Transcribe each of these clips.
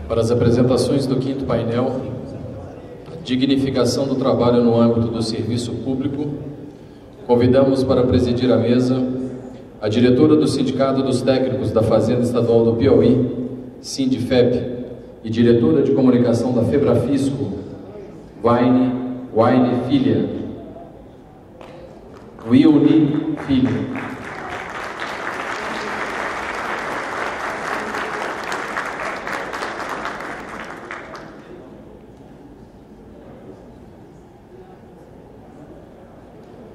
Para as apresentações do quinto painel, dignificação do trabalho no âmbito do serviço público, convidamos para presidir a mesa a diretora do Sindicato dos Técnicos da Fazenda Estadual do Piauí, Sindifep, e diretora de comunicação da Febrafisco, Waine Filha. Wilne Filho.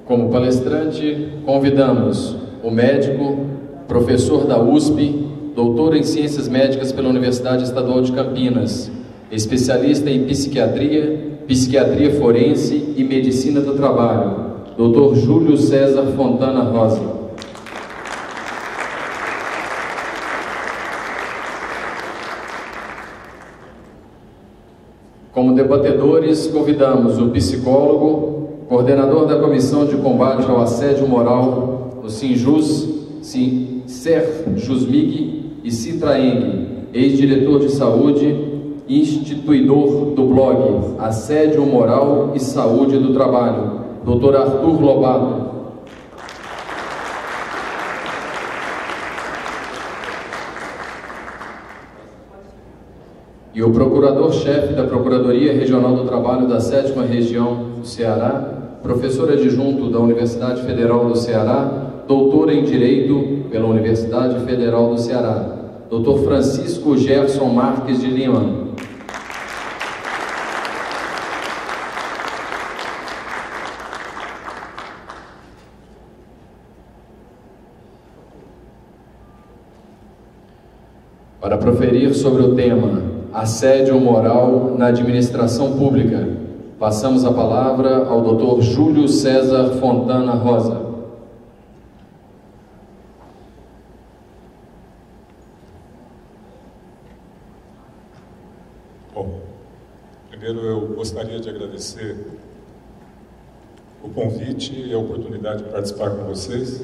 Como palestrante, convidamos o médico, professor da USP, doutor em Ciências Médicas pela Universidade Estadual de Campinas, especialista em psiquiatria, psiquiatria forense e medicina do trabalho, Dr. Júlio César Fontana Rosa. Como debatedores, convidamos o psicólogo, coordenador da Comissão de Combate ao Assédio Moral no Sinjus, Jusmig e Citraeng, ex-diretor de saúde e instituidor do blog Assédio Moral e Saúde do Trabalho, Dr. Arthur Lobato. E o procurador-chefe da Procuradoria Regional do Trabalho da 7ª Região do Ceará, professor adjunto da Universidade Federal do Ceará, doutor em Direito pela Universidade Federal do Ceará, Dr. Francisco Gerson Marques de Lima. Para proferir sobre o tema Assédio Moral na Administração Pública, passamos a palavra ao Dr. Júlio César Fontana Rosa. Bom, primeiro eu gostaria de agradecer o convite e a oportunidade de participar com vocês,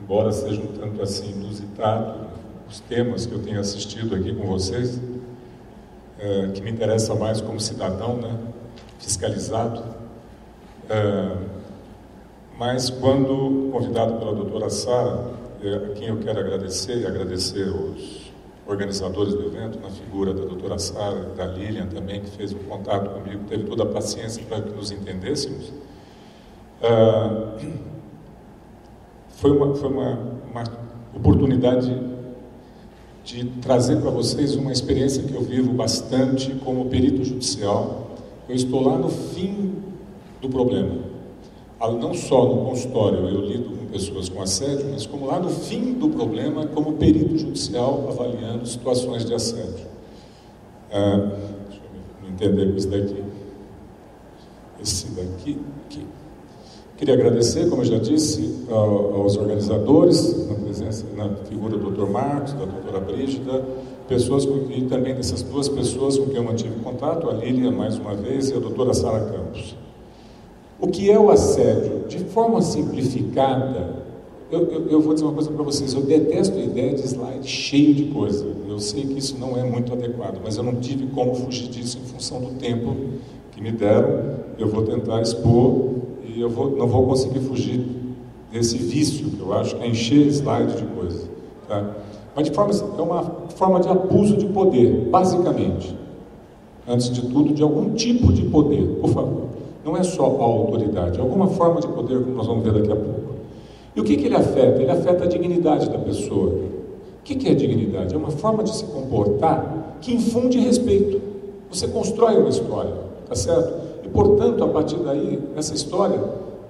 embora seja um tanto assim inusitado os temas que eu tenho assistido aqui com vocês, que me interessa mais como cidadão, né? Fiscalizado, mas quando convidado pela doutora Sara, a quem eu quero agradecer, e agradecer os organizadores do evento, na figura da doutora Sara, da Lilian também, que fez um contato comigo, teve toda a paciência para que nos entendêssemos, foi uma oportunidade de trazer para vocês uma experiência que eu vivo bastante como perito judicial. Eu estou lá no fim do problema, não só no consultório eu lido com pessoas com assédio, mas como lá no fim do problema, como perito judicial avaliando situações de assédio. Deixa eu entender com isso daqui. Esse daqui, aqui. Queria agradecer, como eu já disse, aos organizadores, na figura do Dr. Marcos, da doutora Brígida, e também dessas duas pessoas com quem eu mantive contato, a Lília, mais uma vez, e a doutora Sara Campos. O que é o assédio? De forma simplificada, eu vou dizer uma coisa para vocês, eu detesto a ideia de slide cheio de coisa. Eu sei que isso não é muito adequado, mas eu não tive como fugir disso em função do tempo que me deram. Eu vou tentar expor e não vou conseguir fugir desse vício, que eu acho que é encher slide de coisa. Tá? Mas é uma forma de abuso de poder, basicamente. Antes de tudo, de algum tipo de poder, por favor. Não é só a autoridade, é alguma forma de poder, como nós vamos ver daqui a pouco. E o que ele afeta? Ele afeta a dignidade da pessoa. O que é dignidade? É uma forma de se comportar que infunde respeito. Você constrói uma história, tá certo? E, portanto, a partir daí, essa história,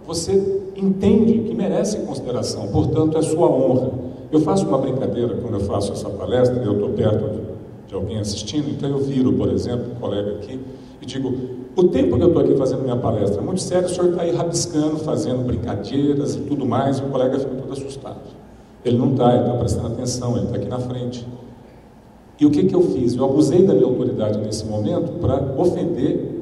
você entende que merece consideração, portanto, é sua honra. Eu faço uma brincadeira quando eu faço essa palestra, eu estou perto de alguém assistindo, então eu viro, por exemplo, um colega aqui, e digo, o tempo que eu estou aqui fazendo minha palestra é muito sério, o senhor está aí rabiscando, fazendo brincadeiras e tudo mais, e o colega fica todo assustado. Ele não está, ele está prestando atenção, ele está aqui na frente. E o que eu fiz? Eu abusei da minha autoridade nesse momento para ofender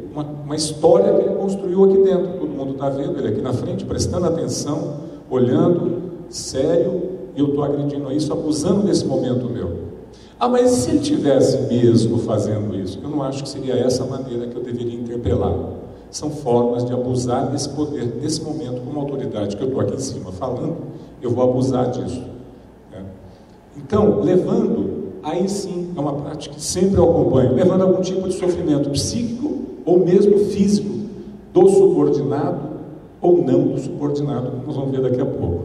uma história que ele construiu aqui dentro. Todo mundo está vendo, ele aqui na frente, prestando atenção, olhando, sério, e eu estou agredindo isso, abusando desse momento meu. Ah, mas e se ele tivesse mesmo fazendo isso? Eu não acho que seria essa a maneira que eu deveria interpelar. São formas de abusar desse poder, nesse momento, como autoridade que eu estou aqui em cima falando, eu vou abusar disso. Né? Então, levando, aí sim, é uma prática que sempre eu acompanho, levando algum tipo de sofrimento psíquico ou mesmo físico do subordinado ou não do subordinado, como nós vamos ver daqui a pouco.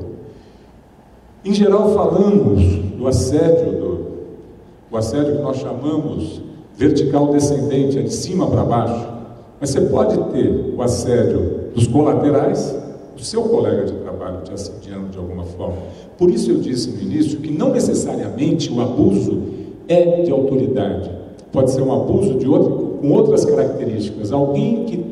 Em geral, falamos do assédio, o assédio que nós chamamos vertical descendente, é de cima para baixo, mas você pode ter o assédio dos colaterais, do seu colega de trabalho te assediando de alguma forma. Por isso eu disse no início que não necessariamente o abuso é de autoridade, pode ser um abuso com outras características, alguém que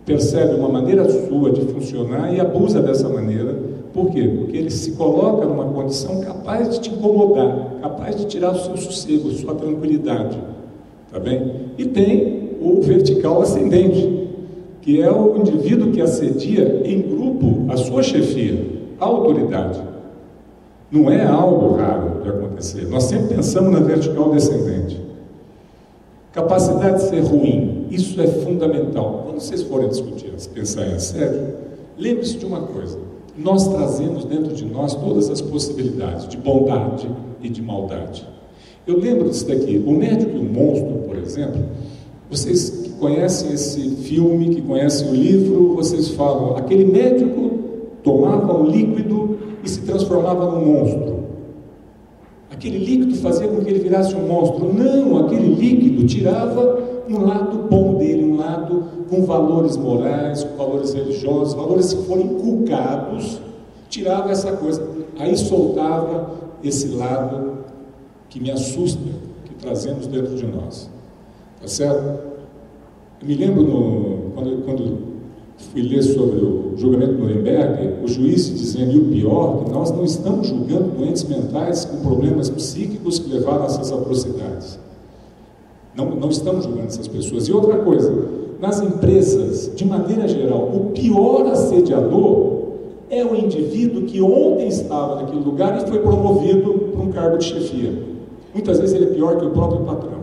percebe uma maneira sua de funcionar e abusa dessa maneira. Por quê? Porque ele se coloca numa condição capaz de te incomodar, capaz de tirar o seu sossego, sua tranquilidade, tá bem? E tem o vertical ascendente, que é o indivíduo que assedia em grupo a sua chefia, a autoridade. Não é algo raro de acontecer. Nós sempre pensamos na vertical descendente. Capacidade de ser ruim, isso é fundamental. Quando vocês forem discutir, pensar em assédio, lembre-se de uma coisa. Nós trazemos dentro de nós todas as possibilidades de bondade e de maldade. Eu lembro disso daqui, O Médico e o Monstro, por exemplo. Vocês que conhecem esse filme, que conhecem o livro, vocês falam, aquele médico tomava um líquido e se transformava num monstro. Aquele líquido fazia com que ele virasse um monstro. Não, aquele líquido tirava um lado bom dele, um lado com valores morais, com valores religiosos, valores que foram inculcados, tirava essa coisa, aí soltava esse lado que me assusta, que trazemos dentro de nós. Tá certo? Eu me lembro quando fui ler sobre o julgamento de Nuremberg, o juiz dizendo, e o pior, que nós não estamos julgando doentes mentais com problemas psíquicos que levaram a essas atrocidades. Não estamos julgando essas pessoas. E outra coisa, nas empresas, de maneira geral, o pior assediador é o indivíduo que ontem estava naquele lugar e foi promovido para um cargo de chefia. Muitas vezes ele é pior que o próprio patrão.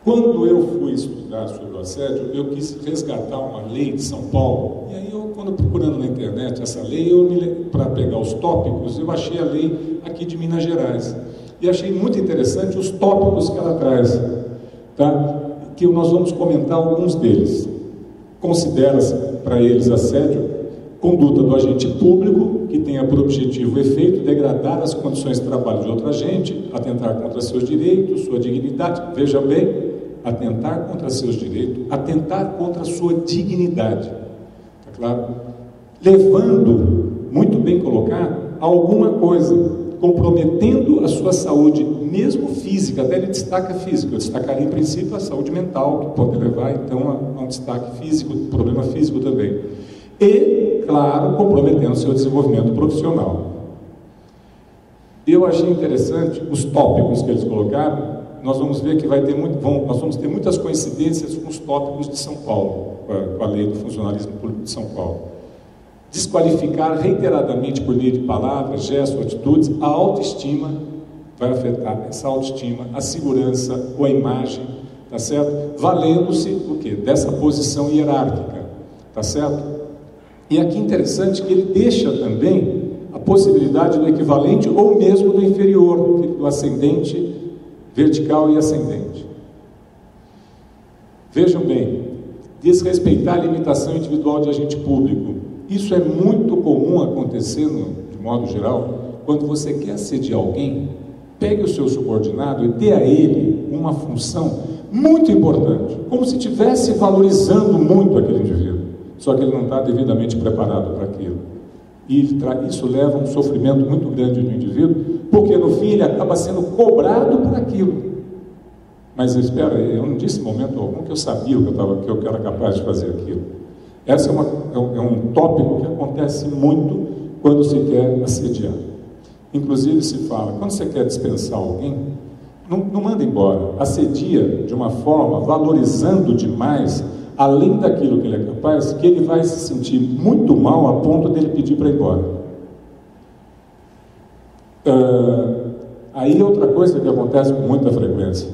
Quando eu fui estudar sobre o assédio, eu quis resgatar uma lei de São Paulo. E aí, quando procurando na internet essa lei, para pegar os tópicos, eu achei a lei aqui de Minas Gerais. E achei muito interessante os tópicos que ela traz, tá? Que nós vamos comentar alguns deles. Considera-se para eles assédio conduta do agente público que tenha por objetivo e efeito degradar as condições de trabalho de outro agente, atentar contra seus direitos, sua dignidade. Veja bem, atentar contra seus direitos, atentar contra sua dignidade. Tá claro? Levando, muito bem colocado, a alguma coisa, comprometendo a sua saúde, mesmo física, até ele destaca física, eu destacaria em princípio a saúde mental, que pode levar então a um destaque físico, problema físico também. E, claro, comprometendo o seu desenvolvimento profissional. Eu achei interessante os tópicos que eles colocaram. Nós vamos ver que nós vamos ter muitas coincidências com os tópicos de São Paulo, com a lei do funcionalismo público de São Paulo. Desqualificar reiteradamente por meio de palavras, gestos, atitudes, a autoestima, vai afetar essa autoestima, a segurança ou a imagem, tá certo? Valendo-se o quê? Dessa posição hierárquica, tá certo? E aqui interessante que ele deixa também a possibilidade do equivalente ou mesmo do inferior, do ascendente, vertical e ascendente. Vejam bem, desrespeitar a limitação individual de agente público. Isso é muito comum acontecer, de modo geral, quando você quer assediar alguém, pegue o seu subordinado e dê a ele uma função muito importante, como se estivesse valorizando muito aquele indivíduo, só que ele não está devidamente preparado para aquilo. E isso leva a um sofrimento muito grande no indivíduo, porque no fim ele acaba sendo cobrado por aquilo. Mas espera, eu não disse em momento algum que eu sabia que eu era capaz de fazer aquilo. Esse é um tópico que acontece muito quando se quer assediar. Inclusive se fala, quando você quer dispensar alguém, não manda embora, assedia de uma forma, valorizando demais, além daquilo que ele é capaz, que ele vai se sentir muito mal a ponto dele pedir para ir embora. Aí outra coisa que acontece com muita frequência.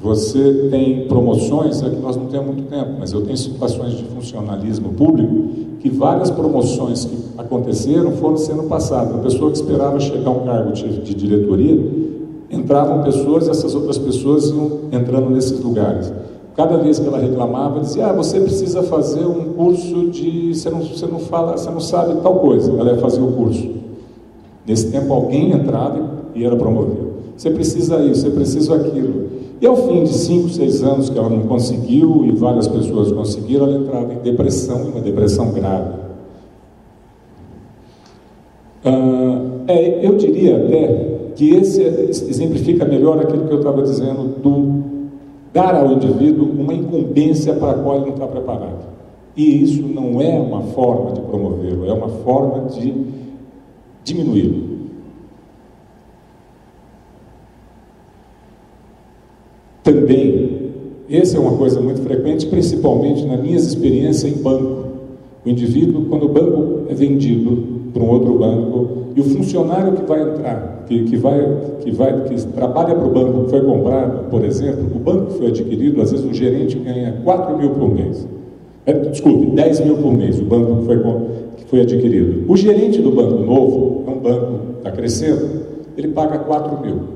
Você tem promoções, é que nós não temos muito tempo, mas eu tenho situações de funcionalismo público que várias promoções que aconteceram foram sendo passadas. A pessoa que esperava chegar a um cargo de diretoria, entravam pessoas, essas outras pessoas iam entrando nesses lugares. Cada vez que ela reclamava, dizia: você precisa fazer um curso de... Você não sabe tal coisa. Ela ia fazer o curso. Nesse tempo alguém entrava e era promovido. Você precisa isso, você precisa aquilo. E ao fim de 5, 6 anos que ela não conseguiu, e várias pessoas conseguiram, ela entrava em depressão, uma depressão grave. Eu diria até que esse exemplifica melhor aquilo que eu estava dizendo do dar ao indivíduo uma incumbência para a qual ele não está preparado. E isso não é uma forma de promovê-lo, é uma forma de diminuí-lo. Também, essa é uma coisa muito frequente, principalmente nas minhas experiências em banco. O indivíduo, quando o banco é vendido para um outro banco, e o funcionário que vai entrar, que trabalha para o banco que foi comprado, por exemplo, o banco que foi adquirido, às vezes o gerente ganha 4 mil por mês. 10 mil por mês, o banco que foi adquirido. O gerente do banco novo, é um banco que está crescendo, ele paga 4 mil.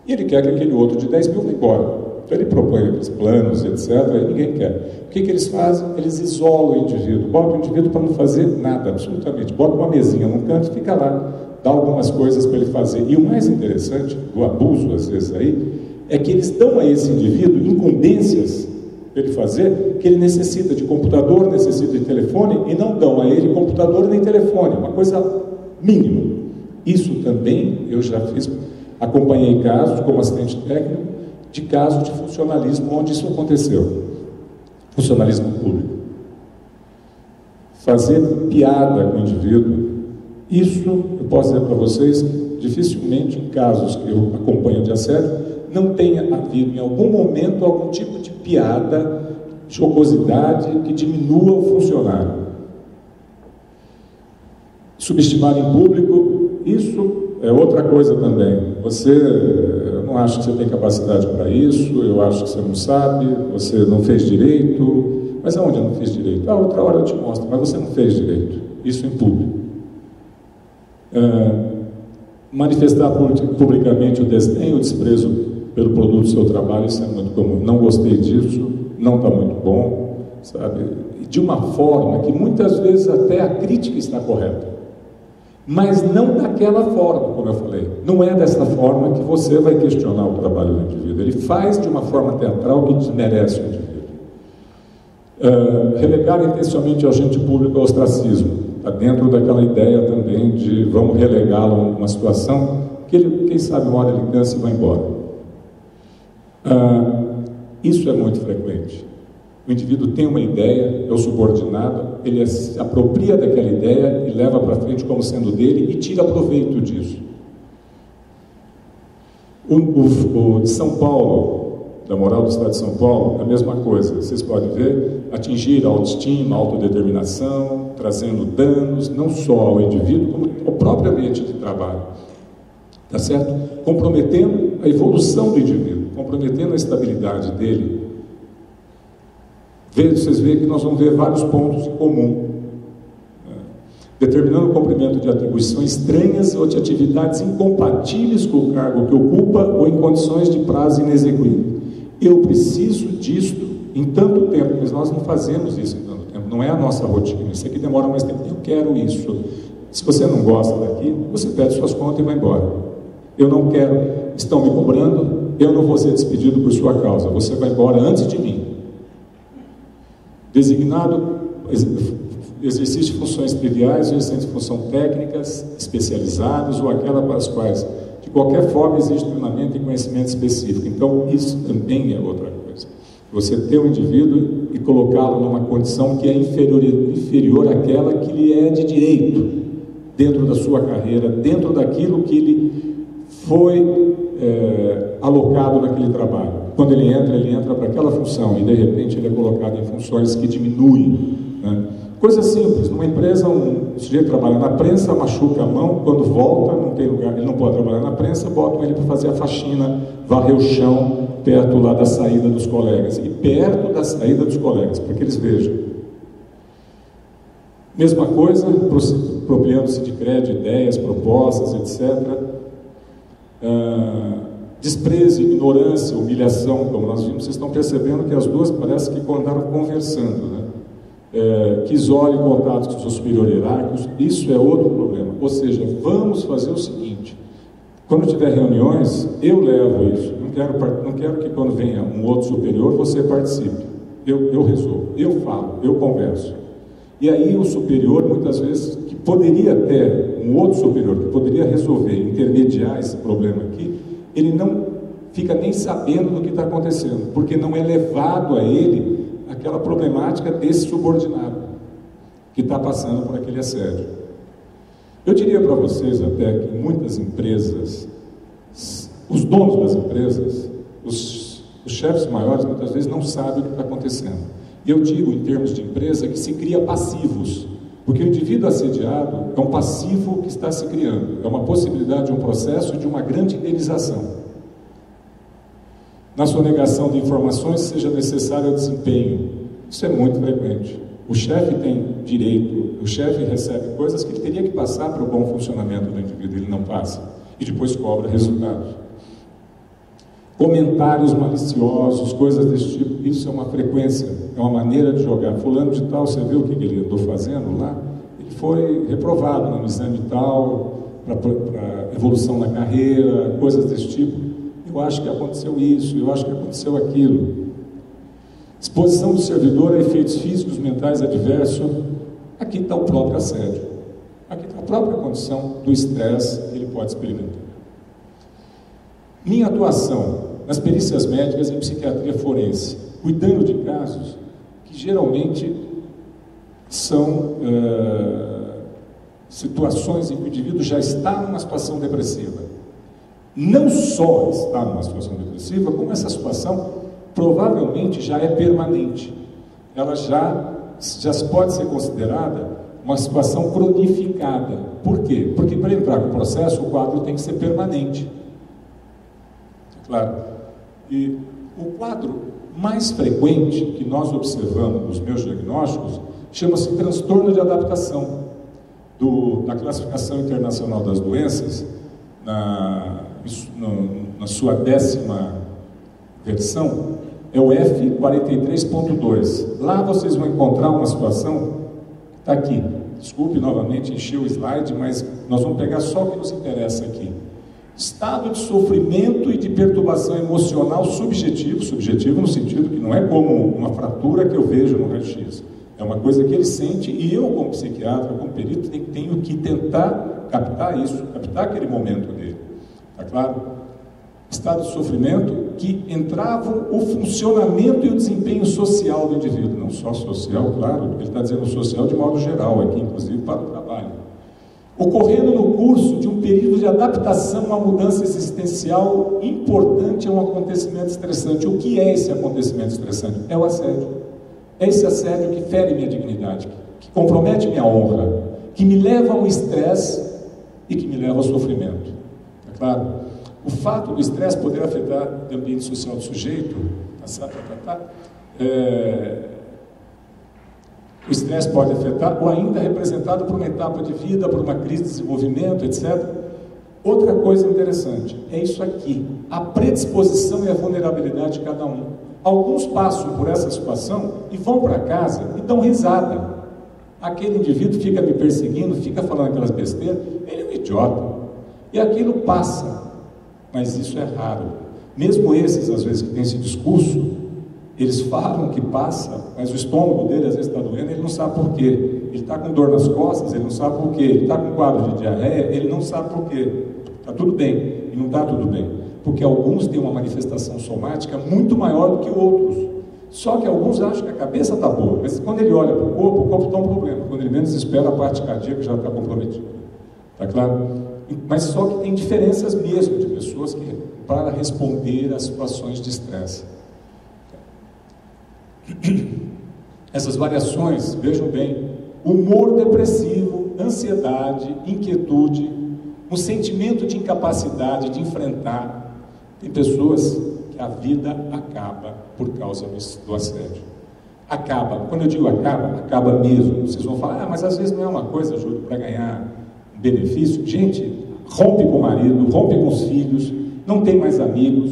E ele quer que aquele outro de 10 mil vá embora. Então ele propõe aqueles planos, etc., e ninguém quer. O que eles fazem? Eles isolam o indivíduo, botam o indivíduo para não fazer nada, absolutamente. Bota uma mesinha num canto e fica lá, dá algumas coisas para ele fazer. E o mais interessante do abuso, às vezes, aí, é que eles dão a esse indivíduo incumbências para ele fazer, que ele necessita de computador, necessita de telefone, e não dão a ele computador nem telefone, uma coisa mínima. Isso também eu já fiz. Acompanhei casos, como assistente técnico, de casos de funcionalismo onde isso aconteceu. Funcionalismo público. Fazer piada com o indivíduo, isso, eu posso dizer para vocês, dificilmente em casos que eu acompanho de assédio, não tenha havido em algum momento algum tipo de piada, jocosidade que diminua o funcionário. Subestimar em público, isso é outra coisa também. Eu não acho que você tem capacidade para isso, eu acho que você não sabe, você não fez direito. Mas aonde eu não fiz direito? Outra hora eu te mostro, mas você não fez direito. Isso em público. Manifestar publicamente o desdém, o desprezo pelo produto do seu trabalho, isso é muito comum. Não gostei disso, não está muito bom, sabe? E de uma forma que muitas vezes até a crítica está correta. Mas não daquela forma, como eu falei. Não é dessa forma que você vai questionar o trabalho do indivíduo. Ele faz de uma forma teatral que desmerece o indivíduo. Relegar intencionalmente o agente público ao ostracismo. Está dentro daquela ideia também de vamos relegá-lo a uma situação que ele, quem sabe, uma hora ele cansa e vai embora. Isso é muito frequente. O indivíduo tem uma ideia, é o subordinado, ele se apropria daquela ideia e leva para frente como sendo dele e tira proveito disso. O de São Paulo, da moral do Estado de São Paulo, é a mesma coisa. Vocês podem ver, atingir a autoestima, a autodeterminação, trazendo danos, não só ao indivíduo, como ao próprio ambiente de trabalho. Tá certo? Comprometendo a evolução do indivíduo, comprometendo a estabilidade dele. Vocês veem que nós vamos ver vários pontos em comum. Determinando o cumprimento de atribuições estranhas ou de atividades incompatíveis com o cargo que ocupa ou em condições de prazo inexequível. Eu preciso disto em tanto tempo, mas nós não fazemos isso em tanto tempo, não é a nossa rotina. Isso aqui demora mais tempo, eu quero isso. Se você não gosta daqui, você pede suas contas e vai embora. Eu não quero, estão me cobrando, eu não vou ser despedido por sua causa, você vai embora antes de mim. Designado exercício de funções triviais, exercício de funções técnicas, especializadas ou aquelas para as quais, de qualquer forma, existe treinamento e conhecimento específico. Então, isso também é outra coisa. Você ter um indivíduo e colocá-lo numa condição que é inferior àquela que lhe é de direito, dentro da sua carreira, dentro daquilo que ele foi alocado naquele trabalho. Quando ele entra para aquela função e, de repente, ele é colocado em funções que diminuem, né? Coisa simples, numa empresa, um sujeito trabalha na prensa, machuca a mão, quando volta, não tem lugar, ele não pode trabalhar na prensa, botam ele para fazer a faxina, varrer o chão, perto lá da saída dos colegas, e perto da saída dos colegas, para que eles vejam. Mesma coisa, apropriando-se de crédito, ideias, propostas, etc. Desprezo, ignorância, humilhação, como nós vimos, vocês estão percebendo que as duas parece que andaram conversando, né? Que isole contatos com seus superiores hierárquicos, isso é outro problema. Ou seja, vamos fazer o seguinte: quando tiver reuniões, eu levo isso. Não quero que quando venha um outro superior você participe. Eu resolvo, eu falo, eu converso. E aí o superior, muitas vezes, que poderia ter um outro superior, que poderia resolver, intermediar esse problema aqui, ele não fica nem sabendo do que está acontecendo, porque não é levado a ele aquela problemática desse subordinado que está passando por aquele assédio. Eu diria para vocês até que muitas empresas, os donos das empresas, os chefes maiores, muitas vezes não sabem o que está acontecendo. E eu digo, em termos de empresa, que se cria passivos, porque o indivíduo assediado é um passivo que está se criando, é uma possibilidade de um processo de uma grande indenização. Na sua negação de informações, seja necessário o desempenho. Isso é muito frequente. O chefe tem direito, o chefe recebe coisas que ele teria que passar para o bom funcionamento do indivíduo, ele não passa, e depois cobra resultados. Comentários maliciosos, coisas desse tipo, isso é uma frequência, é uma maneira de jogar. Fulano de tal, você viu o que ele andou fazendo lá? Ele foi reprovado no exame tal, para evolução na carreira, coisas desse tipo. Eu acho que aconteceu isso, eu acho que aconteceu aquilo. Exposição do servidor a efeitos físicos, mentais adversos. Aqui está o próprio assédio. Aqui está a própria condição do estresse que ele pode experimentar. Minha atuação nas perícias médicas em psiquiatria forense, cuidando de casos que geralmente são situações em que o indivíduo já está numa situação depressiva. Não só está numa situação depressiva, como essa situação provavelmente já é permanente. Ela já pode ser considerada uma situação cronificada. Por quê? Porque para entrar com o processo, o quadro tem que ser permanente. Claro. E o quadro mais frequente que nós observamos nos meus diagnósticos chama-se transtorno de adaptação. Da Classificação Internacional das Doenças, na sua 10ª versão, é o F43.2. Lá vocês vão encontrar uma situação, está aqui, desculpe novamente encher o slide, mas nós vamos pegar só o que nos interessa aqui. Estado de sofrimento e de perturbação emocional subjetivo no sentido que não é como uma fratura que eu vejo no raio-x, é uma coisa que ele sente, e eu como psiquiatra, como perito, tenho que tentar captar isso, captar aquele momento dele, está claro? Estado de sofrimento que entravam o funcionamento e o desempenho social do indivíduo, não só social, claro, ele está dizendo social de modo geral aqui, inclusive para o trabalho. Ocorrendo no curso de um período de adaptação a uma mudança existencial importante a um acontecimento estressante. O que é esse acontecimento estressante? É o assédio. É esse assédio que fere minha dignidade, que compromete minha honra, que me leva ao estresse e que me leva ao sofrimento. É claro? O fato do estresse poder afetar o ambiente social do sujeito, o estresse pode afetar, ou ainda é representado por uma etapa de vida, por uma crise de desenvolvimento, etc. Outra coisa interessante é isso aqui, a predisposição e a vulnerabilidade de cada um. Alguns passam por essa situação e vão para casa e dão risada. Aquele indivíduo fica me perseguindo, fica falando aquelas besteiras, ele é um idiota. E aquilo passa, mas isso é raro. Mesmo esses, às vezes, que têm esse discurso, eles falam que passa, mas o estômago dele às vezes está doendo, ele não sabe por quê. Ele está com dor nas costas, ele não sabe por quê. Ele está com quadro de diarreia, ele não sabe por quê. Está tudo bem, e não está tudo bem. Porque alguns têm uma manifestação somática muito maior do que outros. Só que alguns acham que a cabeça está boa, mas quando ele olha para o corpo está um problema. Quando ele menos espera, a parte cardíaca já está comprometida. Está claro? Mas só que tem diferenças mesmo de pessoas que, para responder a situações de estresse. Essas variações, vejam bem, humor depressivo, ansiedade, inquietude, um sentimento de incapacidade de enfrentar. Tem pessoas que a vida acaba por causa do assédio. Acaba. Quando eu digo acaba, acaba mesmo. Vocês vão falar, mas às vezes não é uma coisa, Júlio, para ganhar um benefício. Gente, rompe com o marido, rompe com os filhos, não tem mais amigos,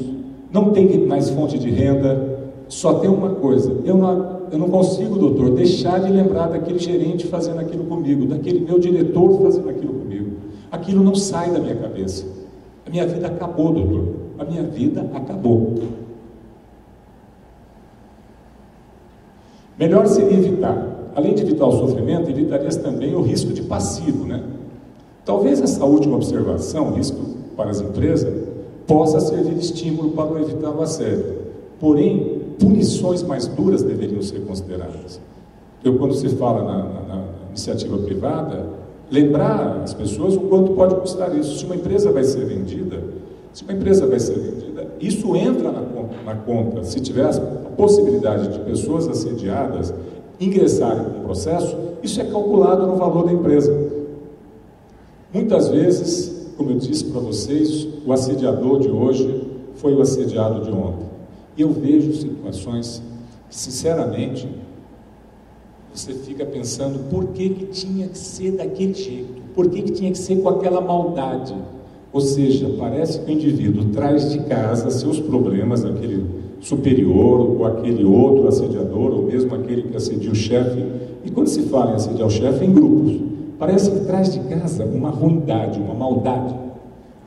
não tem mais fonte de renda. Só tem uma coisa, eu não consigo, doutor, deixar de lembrar daquele gerente fazendo aquilo comigo, daquele meu diretor fazendo aquilo comigo. Aquilo não sai da minha cabeça. A minha vida acabou, doutor. A minha vida acabou. Melhor seria evitar. Além de evitar o sofrimento, evitarias também o risco de passivo, né? Talvez essa última observação, risco para as empresas, possa servir de estímulo para evitar o assédio. Porém, punições mais duras deveriam ser consideradas. Quando se fala na iniciativa privada, lembrar as pessoas o quanto pode custar isso. Se uma empresa vai ser vendida, isso entra na conta. Se tiver a possibilidade de pessoas assediadas ingressarem no processo, isso é calculado no valor da empresa. Muitas vezes, como eu disse para vocês, o assediador de hoje foi o assediado de ontem. E eu vejo situações que, sinceramente, você fica pensando por que tinha que ser daquele jeito, por que tinha que ser com aquela maldade. Ou seja, parece que o indivíduo traz de casa seus problemas, aquele superior, ou aquele outro assediador, ou mesmo aquele que assedia o chefe. E quando se fala em assediar o chefe, é em grupos. Parece que traz de casa uma ruindade, uma maldade.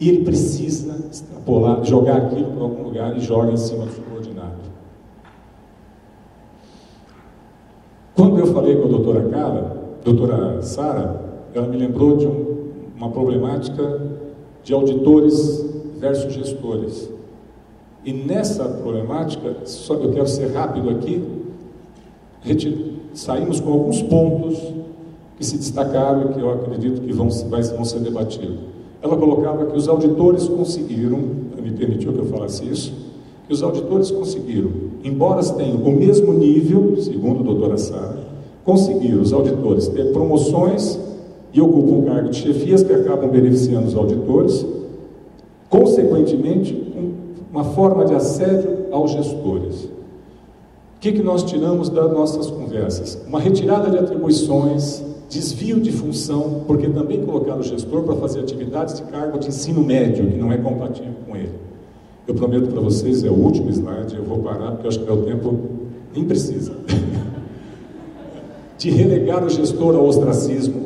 E ele precisa extrapolar, jogar aquilo para algum lugar e joga em cima do subordinado. Quando eu falei com a doutora Sara, ela me lembrou de uma problemática de auditores versus gestores. E nessa problemática, só eu quero ser rápido aqui, saímos com alguns pontos que se destacaram e que eu acredito que vão ser debatidos. Ela colocava que os auditores conseguiram, ela me permitiu que eu falasse isso, que os auditores conseguiram, embora tenham o mesmo nível, segundo a doutora Sara, conseguiram os auditores ter promoções e ocupam um cargo de chefias que acabam beneficiando os auditores, consequentemente, uma forma de assédio aos gestores. O que nós tiramos das nossas conversas? Uma retirada de atribuições, desvio de função, porque também colocaram o gestor para fazer atividades de cargo de ensino médio, que não é compatível com ele. Eu prometo para vocês, é o último slide, eu vou parar, porque eu acho que meu tempo nem precisa. De relegar o gestor ao ostracismo,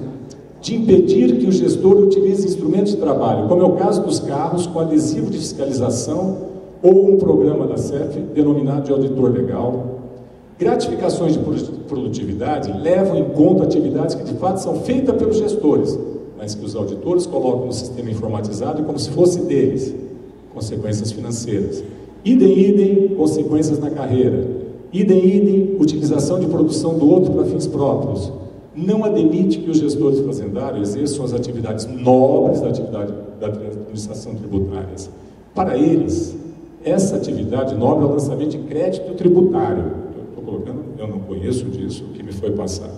de impedir que o gestor utilize instrumentos de trabalho, como é o caso dos carros com adesivo de fiscalização ou um programa da CEF denominado de auditor legal. Gratificações de produtividade levam em conta atividades que de fato são feitas pelos gestores, mas que os auditores colocam no sistema informatizado como se fosse deles. Consequências financeiras. Idem, consequências na carreira. Idem, utilização de produção do outro para fins próprios. Não admite que os gestores fazendários exerçam as atividades nobres da atividade da administração tributária. Para eles, essa atividade nobre é o lançamento de crédito tributário. Eu não conheço disso, o que me foi passado.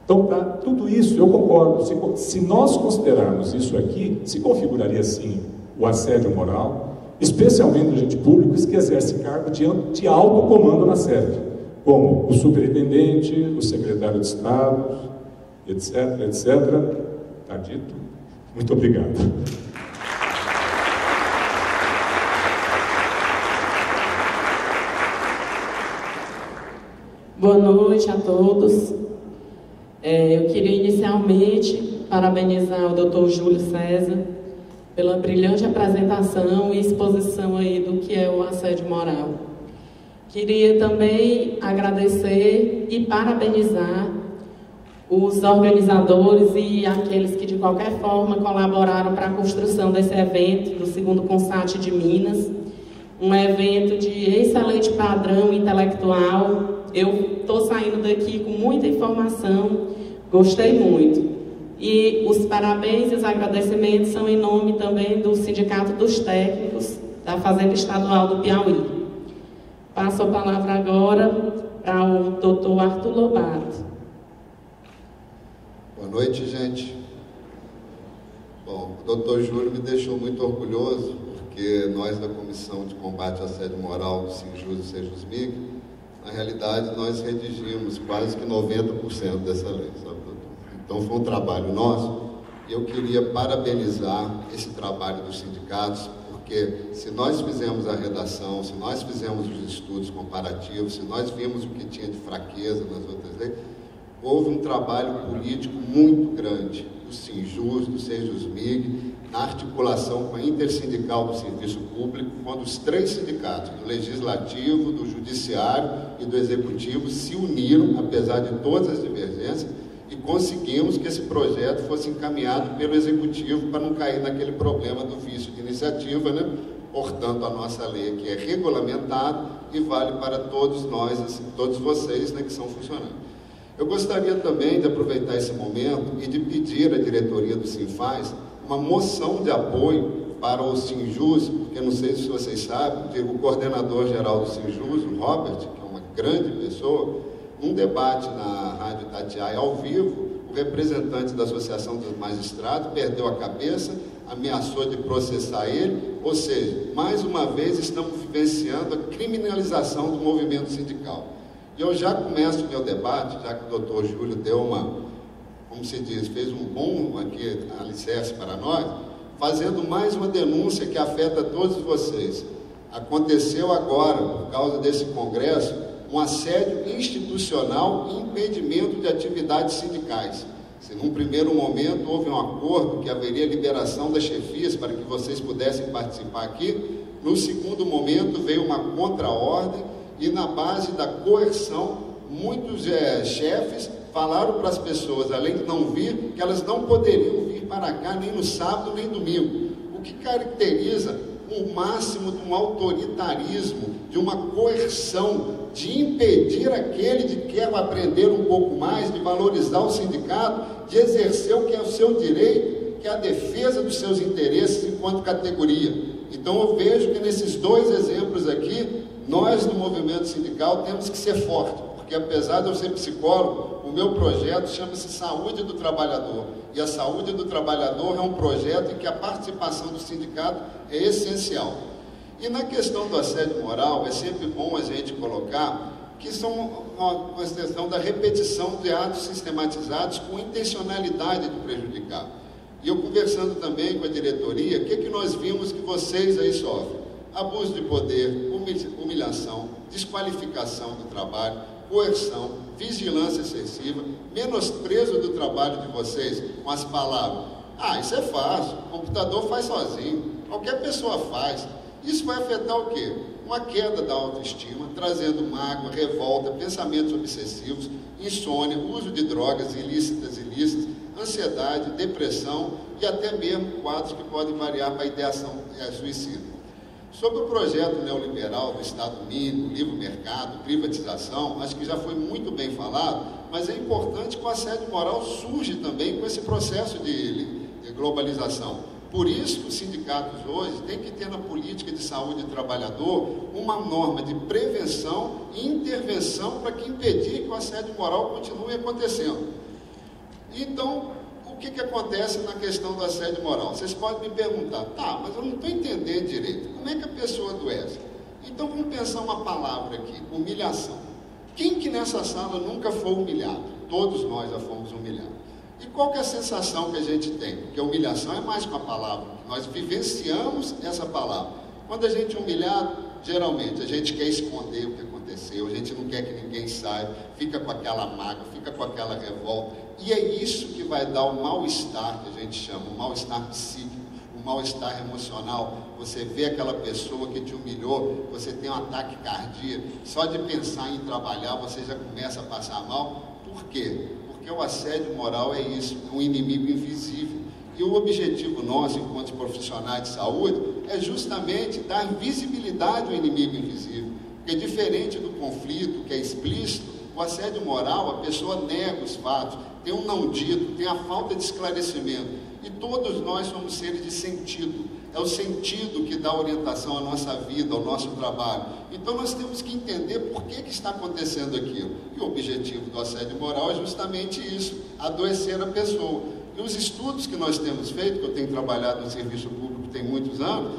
Então, tá, tudo isso eu concordo. Se nós considerarmos isso aqui, se configuraria sim o assédio moral, especialmente do agente público que exerce cargo de alto comando na CEF, como o superintendente, o secretário de Estado, etc. Está dito. Muito obrigado. Boa noite a todos. Eu queria inicialmente parabenizar o Dr. Júlio César pela brilhante apresentação e exposição aí do que é o assédio moral. Queria também agradecer e parabenizar os organizadores e aqueles que de qualquer forma colaboraram para a construção desse evento do 2º Consat de Minas, um evento de excelente padrão intelectual. Eu estou saindo daqui com muita informação, gostei muito. E os parabéns e os agradecimentos são em nome também do Sindicato dos Técnicos da Fazenda Estadual do Piauí. Passo a palavra agora para o Dr. Arthur Lobato. Boa noite, gente. Bom, o Dr. Júlio me deixou muito orgulhoso, porque nós da Comissão de Combate ao Assédio Moral do Sinjus e Sejusmig, na realidade, nós redigimos quase que 90% dessa lei, sabe, doutor? Então, foi um trabalho nosso, e eu queria parabenizar esse trabalho dos sindicatos, porque se nós fizemos a redação, se nós fizemos os estudos comparativos, se nós vimos o que tinha de fraqueza nas outras leis, houve um trabalho político muito grande do Sinjus, do Sejusmig, na articulação com a Intersindical do Serviço Público, quando os três sindicatos, do Legislativo, do Judiciário e do Executivo, se uniram, apesar de todas as divergências, e conseguimos que esse projeto fosse encaminhado pelo Executivo para não cair naquele problema do vício de iniciativa, né? Portanto, a nossa lei aqui é regulamentada e vale para todos nós, assim, todos vocês, né, que são funcionários. Eu gostaria também de aproveitar esse momento e de pedir à diretoria do Sinfaz uma moção de apoio para o Sinjus, porque não sei se vocês sabem, o coordenador-geral do Sinjus, o Robert, que é uma grande pessoa, num debate na Rádio Itatiaia ao vivo, o representante da Associação dos Magistrados perdeu a cabeça, ameaçou de processar ele, ou seja, mais uma vez estamos vivenciando a criminalização do movimento sindical. E eu já começo o meu debate, já que o doutor Júlio deu como se diz, fez um bom aqui, alicerce para nós, fazendo mais uma denúncia que afeta todos vocês. Aconteceu agora, por causa desse congresso, um assédio institucional e impedimento de atividades sindicais. Se num primeiro momento houve um acordo que haveria liberação das chefias para que vocês pudessem participar aqui, no segundo momento veio uma contra-ordem e na base da coerção, muitos chefes falaram para as pessoas, além de não vir, que elas não poderiam vir para cá nem no sábado nem domingo, o que caracteriza o máximo de um autoritarismo, de uma coerção, de impedir aquele que quer aprender um pouco mais, de valorizar o sindicato, de exercer o que é o seu direito, que é a defesa dos seus interesses enquanto categoria. Então eu vejo que nesses dois exemplos aqui, nós do movimento sindical temos que ser fortes, porque apesar de eu ser psicólogo, o meu projeto chama-se Saúde do Trabalhador, e a saúde do trabalhador é um projeto em que a participação do sindicato é essencial. E na questão do assédio moral, é sempre bom a gente colocar que são uma questão da repetição de atos sistematizados com intencionalidade de prejudicar. E eu conversando também com a diretoria, o que nós vimos que vocês aí sofrem? Abuso de poder, humilhação, desqualificação do trabalho, coerção, vigilância excessiva, menosprezo do trabalho de vocês com as palavras: ah, isso é fácil, o computador faz sozinho, qualquer pessoa faz. Isso vai afetar o quê? Uma queda da autoestima, trazendo mágoa, revolta, pensamentos obsessivos, insônia, uso de drogas ilícitas, ansiedade, depressão e até mesmo quadros que podem variar para a ideação suicida. Sobre o projeto neoliberal do Estado mínimo, livre mercado, privatização, acho que já foi muito bem falado, mas é importante que o assédio moral surge também com esse processo de globalização. Por isso, os sindicatos hoje têm que ter na política de saúde do trabalhador uma norma de prevenção e intervenção para que impedir que o assédio moral continue acontecendo. Então, o que acontece na questão do assédio moral? Vocês podem me perguntar: tá, mas eu não estou entendendo direito, como é que a pessoa adoece? Então vamos pensar uma palavra aqui: humilhação. Quem que nessa sala nunca foi humilhado? Todos nós já fomos humilhados. E qual que é a sensação que a gente tem? Porque a humilhação é mais que uma palavra, nós vivenciamos essa palavra. Quando a gente é humilhado, geralmente a gente quer esconder o que aconteceu, a gente não quer que ninguém saiba, fica com aquela mágoa, fica com aquela revolta, e é isso que vai dar o mal-estar que a gente chama, o mal-estar psíquico, o mal-estar emocional. Você vê aquela pessoa que te humilhou, você tem um ataque cardíaco, só de pensar em trabalhar você já começa a passar mal. Por quê? Porque o assédio moral é isso, é um inimigo invisível. E o objetivo nosso, enquanto profissionais de saúde, é justamente dar visibilidade ao inimigo invisível. Porque diferente do conflito, que é explícito, o assédio moral, a pessoa nega os fatos, tem um não dito, tem a falta de esclarecimento. E todos nós somos seres de sentido. é o sentido que dá orientação à nossa vida, ao nosso trabalho. Então nós temos que entender por que está acontecendo aquilo. E o objetivo do assédio moral é justamente isso, adoecer a pessoa. E os estudos que nós temos feito, que eu tenho trabalhado no serviço público tem muitos anos,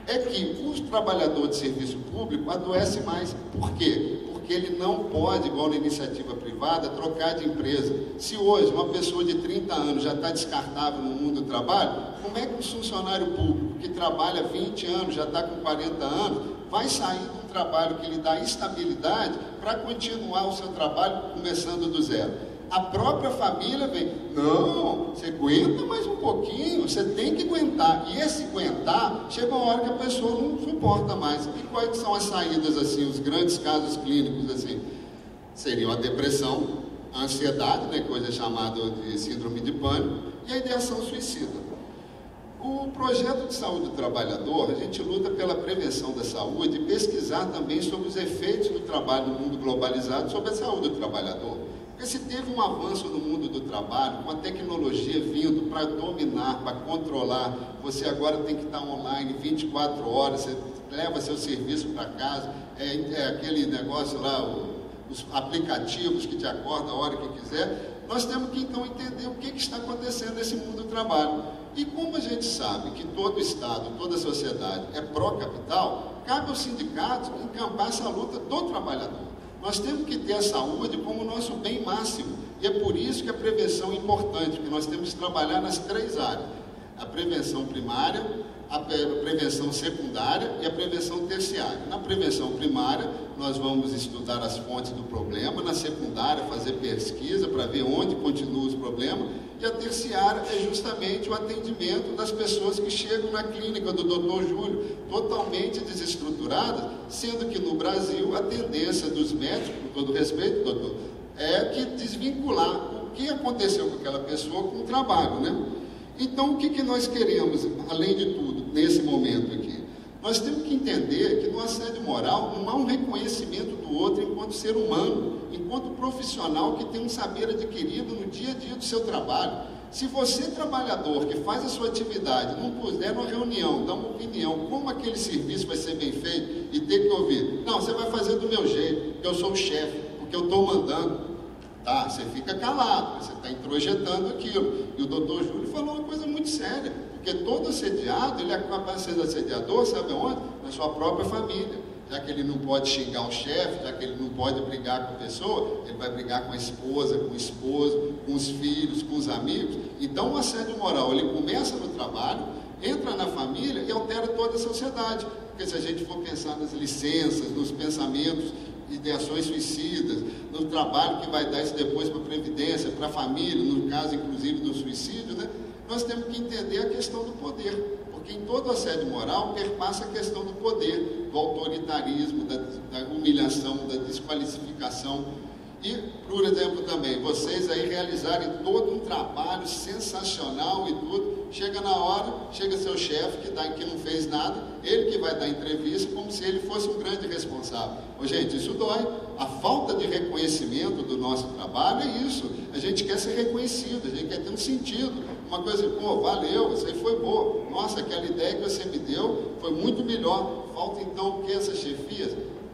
é que o trabalhador de serviço público adoece mais. Por quê? Porque ele não pode, igual na iniciativa privada, trocar de empresa. Se hoje uma pessoa de 30 anos já está descartável no mundo do trabalho, como é que um funcionário público que trabalha 20 anos, já está com 40 anos, vai sair de um trabalho que lhe dá estabilidade para continuar o seu trabalho começando do zero? A própria família vem, não, você aguenta mais um pouquinho, você tem que aguentar. E esse aguentar, chega uma hora que a pessoa não suporta mais. E quais são as saídas, assim, os grandes casos clínicos, assim? Seriam a depressão, a ansiedade, né, coisa chamada de síndrome de pânico, e a ideação suicida. O projeto de saúde do trabalhador, a gente luta pela prevenção da saúde e pesquisar também sobre os efeitos do trabalho no mundo globalizado sobre a saúde do trabalhador. Porque se teve um avanço no mundo do trabalho, com a tecnologia vindo para dominar, para controlar, você agora tem que estar online 24 horas, você leva seu serviço para casa, aquele negócio lá, os aplicativos que te acordam a hora que quiser, nós temos que então entender o que está acontecendo nesse mundo do trabalho. E como a gente sabe que todo Estado, toda a sociedade é pró-capital, cabe aos sindicatos encampar essa luta do trabalhador. Nós temos que ter a saúde como nosso bem máximo. E é por isso que a prevenção é importante, porque nós temos que trabalhar nas 3 áreas. A prevenção primária, a prevenção secundária e a prevenção terciária. Na prevenção primária, nós vamos estudar as fontes do problema. Na secundária, fazer pesquisa para ver onde continuam os problemas. E a terciária é justamente o atendimento das pessoas que chegam na clínica do Dr. Júlio, totalmente desestruturadas, sendo que no Brasil a tendência dos médicos, com todo respeito, doutor, é que desvincular o que aconteceu com aquela pessoa com o trabalho, né? Então, o que nós queremos, além de tudo, nesse momento aqui? Nós temos que entender que no assédio moral não há um reconhecimento do outro enquanto ser humano, enquanto profissional que tem um saber adquirido no dia a dia do seu trabalho. Se você, trabalhador, que faz a sua atividade, não puder numa reunião, dar uma opinião, como aquele serviço vai ser bem feito e ter que ouvir, não, você vai fazer do meu jeito, porque eu sou o chefe, porque eu estou mandando, tá? Você fica calado, você está introjetando aquilo. E o doutor Júlio falou uma coisa muito séria, porque todo assediado, ele acaba sendo assediador, sabe onde? Na sua própria família. Já que ele não pode xingar o chefe, já que ele não pode brigar com a pessoa, ele vai brigar com a esposa, com o esposo, com os filhos, com os amigos. Então o assédio moral, ele começa no trabalho, entra na família e altera toda a sociedade. Porque se a gente for pensar nas licenças, nos pensamentos, ideações suicidas, no trabalho que vai dar isso depois para a previdência, para a família, no caso inclusive do suicídio, né? Nós temos que entender a questão do poder. Porque em todo assédio moral perpassa a questão do poder, do autoritarismo, da humilhação, da desqualificação. E, por exemplo, também, vocês aí realizarem todo um trabalho sensacional e tudo, chega na hora, chega seu chefe que não fez nada, ele que vai dar entrevista como se ele fosse um grande responsável. Ô, gente, isso dói. A falta de reconhecimento do nosso trabalho é isso. A gente quer ser reconhecido, a gente quer ter um sentido. Uma coisa, pô, valeu, isso aí foi boa. Nossa, aquela ideia que você me deu foi muito melhor. Falta então o que essas chefias?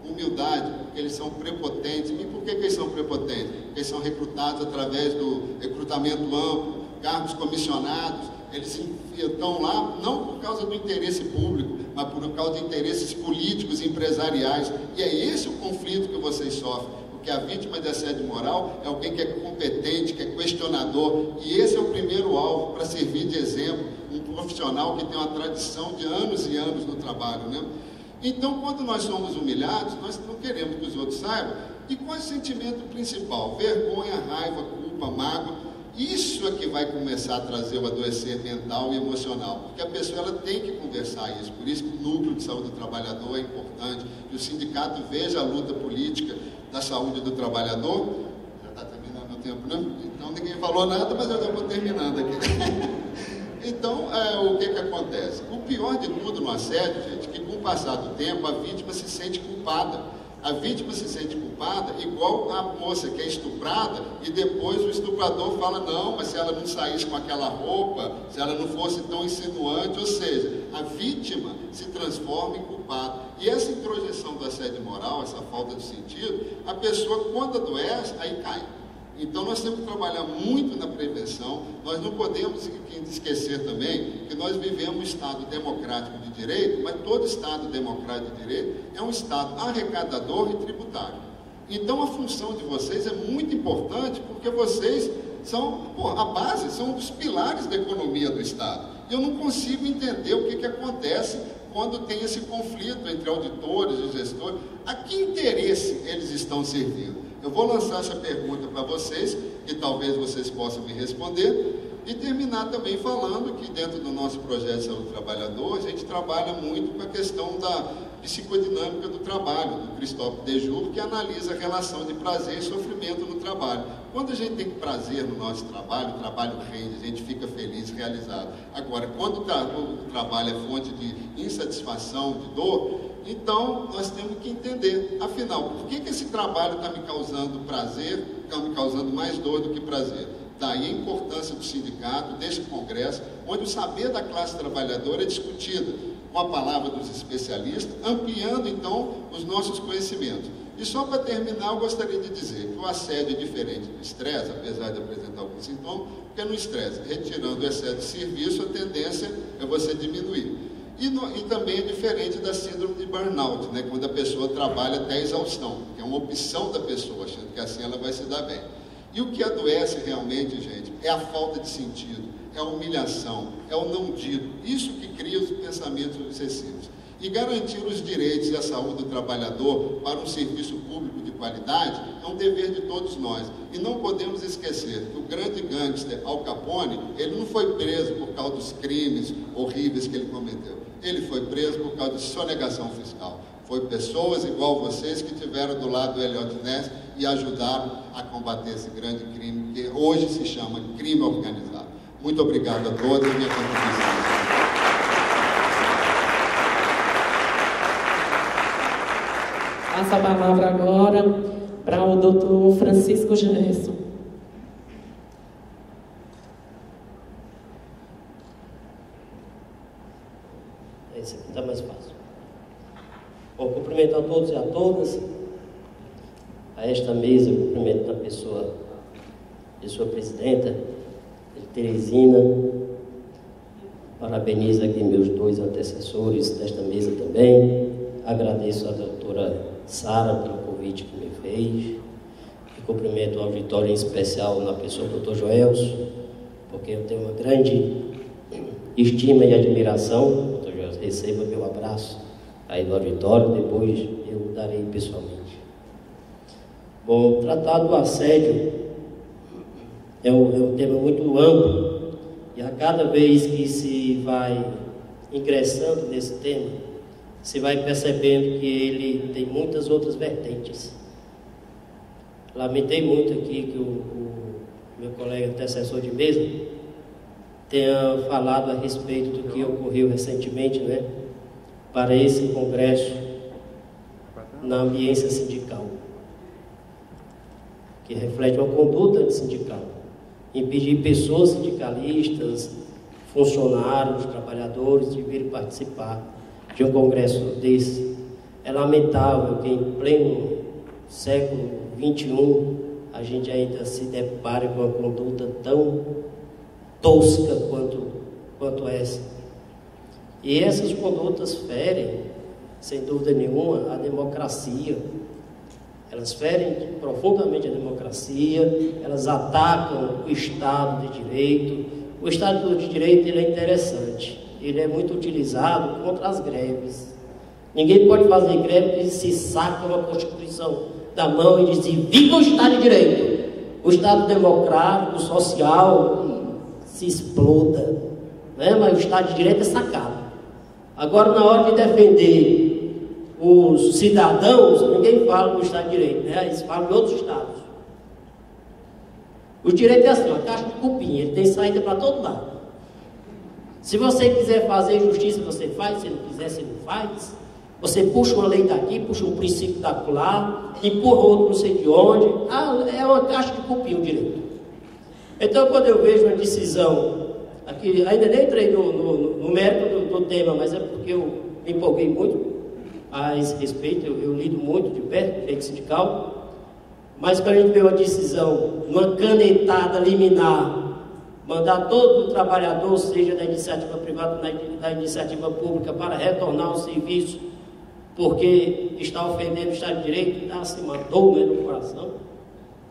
Humildade, porque eles são prepotentes. E por que eles são prepotentes? Porque eles são recrutados através do recrutamento amplo, cargos comissionados. Eles estão lá não por causa do interesse público, mas por causa de interesses políticos e empresariais. E é esse o conflito que vocês sofrem. Porque a vítima de assédio moral é alguém que é competente, que é questionador, e esse é o primeiro alvo para servir de exemplo, um profissional que tem uma tradição de anos e anos no trabalho, né? Então, quando nós somos humilhados, nós não queremos que os outros saibam. E qual é o sentimento principal? Vergonha, raiva, culpa, mágoa. Isso é que vai começar a trazer o adoecer mental e emocional, porque a pessoa ela tem que conversar isso. Por isso que o núcleo de saúde do trabalhador é importante, que o sindicato veja a luta política da saúde do trabalhador. Já está terminando o tempo, né? Então ninguém falou nada, mas eu já vou terminando aqui. Então, o que acontece? O pior de tudo no assédio, gente, é que com o passar do tempo a vítima se sente culpada. A vítima se sente culpada igual a moça que é estuprada e depois o estuprador fala, não, mas se ela não saísse com aquela roupa, se ela não fosse tão insinuante, ou seja, a vítima se transforma em culpada. E essa introjeção do assédio moral, essa falta de sentido, a pessoa quando adoece, aí cai. Então nós temos que trabalhar muito na prevenção. Nós não podemos esquecer também que nós vivemos um Estado democrático de direito, mas todo Estado democrático de direito é um Estado arrecadador e tributário. Então a função de vocês é muito importante, porque vocês são a base, são um dos pilares da economia do Estado. Eu não consigo entender o que acontece quando tem esse conflito entre auditores e gestores. A que interesse eles estão servindo? Eu vou lançar essa pergunta para vocês, que talvez vocês possam me responder, e terminar também falando que dentro do nosso projeto de saúde do trabalhador, a gente trabalha muito com a questão da psicodinâmica do trabalho, do Christophe Dejour, que analisa a relação de prazer e sofrimento no trabalho. Quando a gente tem prazer no nosso trabalho, o trabalho rende, a gente fica feliz, realizado. Agora, quando o trabalho é fonte de insatisfação, de dor, então nós temos que entender, afinal, por que esse trabalho está me causando prazer, está me causando mais dor do que prazer? Daí a importância do sindicato, desse congresso, onde o saber da classe trabalhadora é discutido com a palavra dos especialistas, ampliando então os nossos conhecimentos. E só para terminar, eu gostaria de dizer que o assédio é diferente do estresse, apesar de apresentar alguns sintomas, porque no estresse, retirando o excesso de serviço, a tendência é você diminuir. E também é diferente da síndrome de burnout, né? Quando a pessoa trabalha até a exaustão, que é uma opção da pessoa, achando que assim ela vai se dar bem. E o que adoece realmente, gente, é a falta de sentido, é a humilhação, é o não dito. Isso que cria os pensamentos obsessivos. E garantir os direitos e a saúde do trabalhador para um serviço público de qualidade é um dever de todos nós. E não podemos esquecer que o grande gangster Al Capone, ele não foi preso por causa dos crimes horríveis que ele cometeu. Ele foi preso por causa de sonegação fiscal. Foi pessoas igual vocês que tiveram do lado do Eliot Ness e ajudaram a combater esse grande crime, que hoje se chama crime organizado. Muito obrigado a todos e minha contribuição. Passo a palavra agora para o doutor Francisco Gerson. Esse aqui está mais fácil. Bom, cumprimento a todos e a todas. A esta mesa, eu cumprimento a pessoa de sua presidenta, Teresina. Parabenizo aqui meus dois antecessores desta mesa também. Agradeço a doutora Sara pelo convite que me fez. E cumprimento o auditório em especial na pessoa do Dr. Joelso, porque eu tenho uma grande estima e admiração. Dr. Joelso, receba meu abraço aí do auditório, depois eu darei pessoalmente. Bom, tratar do assédio é um tema muito amplo, e a cada vez que se vai ingressando nesse tema, se vai percebendo que ele tem muitas outras vertentes. Lamentei muito aqui que o meu colega antecessor de mesa tenha falado a respeito do que ocorreu recentemente, né, para esse congresso na ambiência sindical, que reflete uma conduta sindical, impedir pessoas sindicalistas, funcionários, trabalhadores de virem participar de um congresso desse. É lamentável que em pleno século XXI a gente ainda se depare com uma conduta tão tosca quanto essa. E essas condutas ferem, sem dúvida nenhuma, a democracia. Elas ferem profundamente a democracia, elas atacam o Estado de Direito. O Estado de Direito, ele é interessante, ele é muito utilizado contra as greves. Ninguém pode fazer greve que se saca uma Constituição da mão e diz: viva o Estado de Direito! O Estado democrático, social, se exploda, né? Mas o Estado de Direito é sacado. Agora, na hora de defender os cidadãos, ninguém fala do Estado de Direito, né? Eles falam de outros estados. O direito é assim, uma caixa de cupim, ele tem saída para todo lado. Se você quiser fazer justiça, você faz. Se não quiser, você não faz. Você puxa uma lei daqui, puxa um princípio da lá, empurra outro não sei de onde. É uma caixa de cupim o direito. Então, quando eu vejo uma decisão, aqui, ainda nem entrei no mérito do tema, mas é porque eu me empolguei muito a esse respeito, eu lido muito de perto, direito sindical, mas quando a gente vê uma decisão, uma canetada liminar, mandar todo o trabalhador, seja da iniciativa privada ou da iniciativa pública, para retornar ao serviço, porque está ofendendo o Estado de Direito, dá-se uma dor no coração,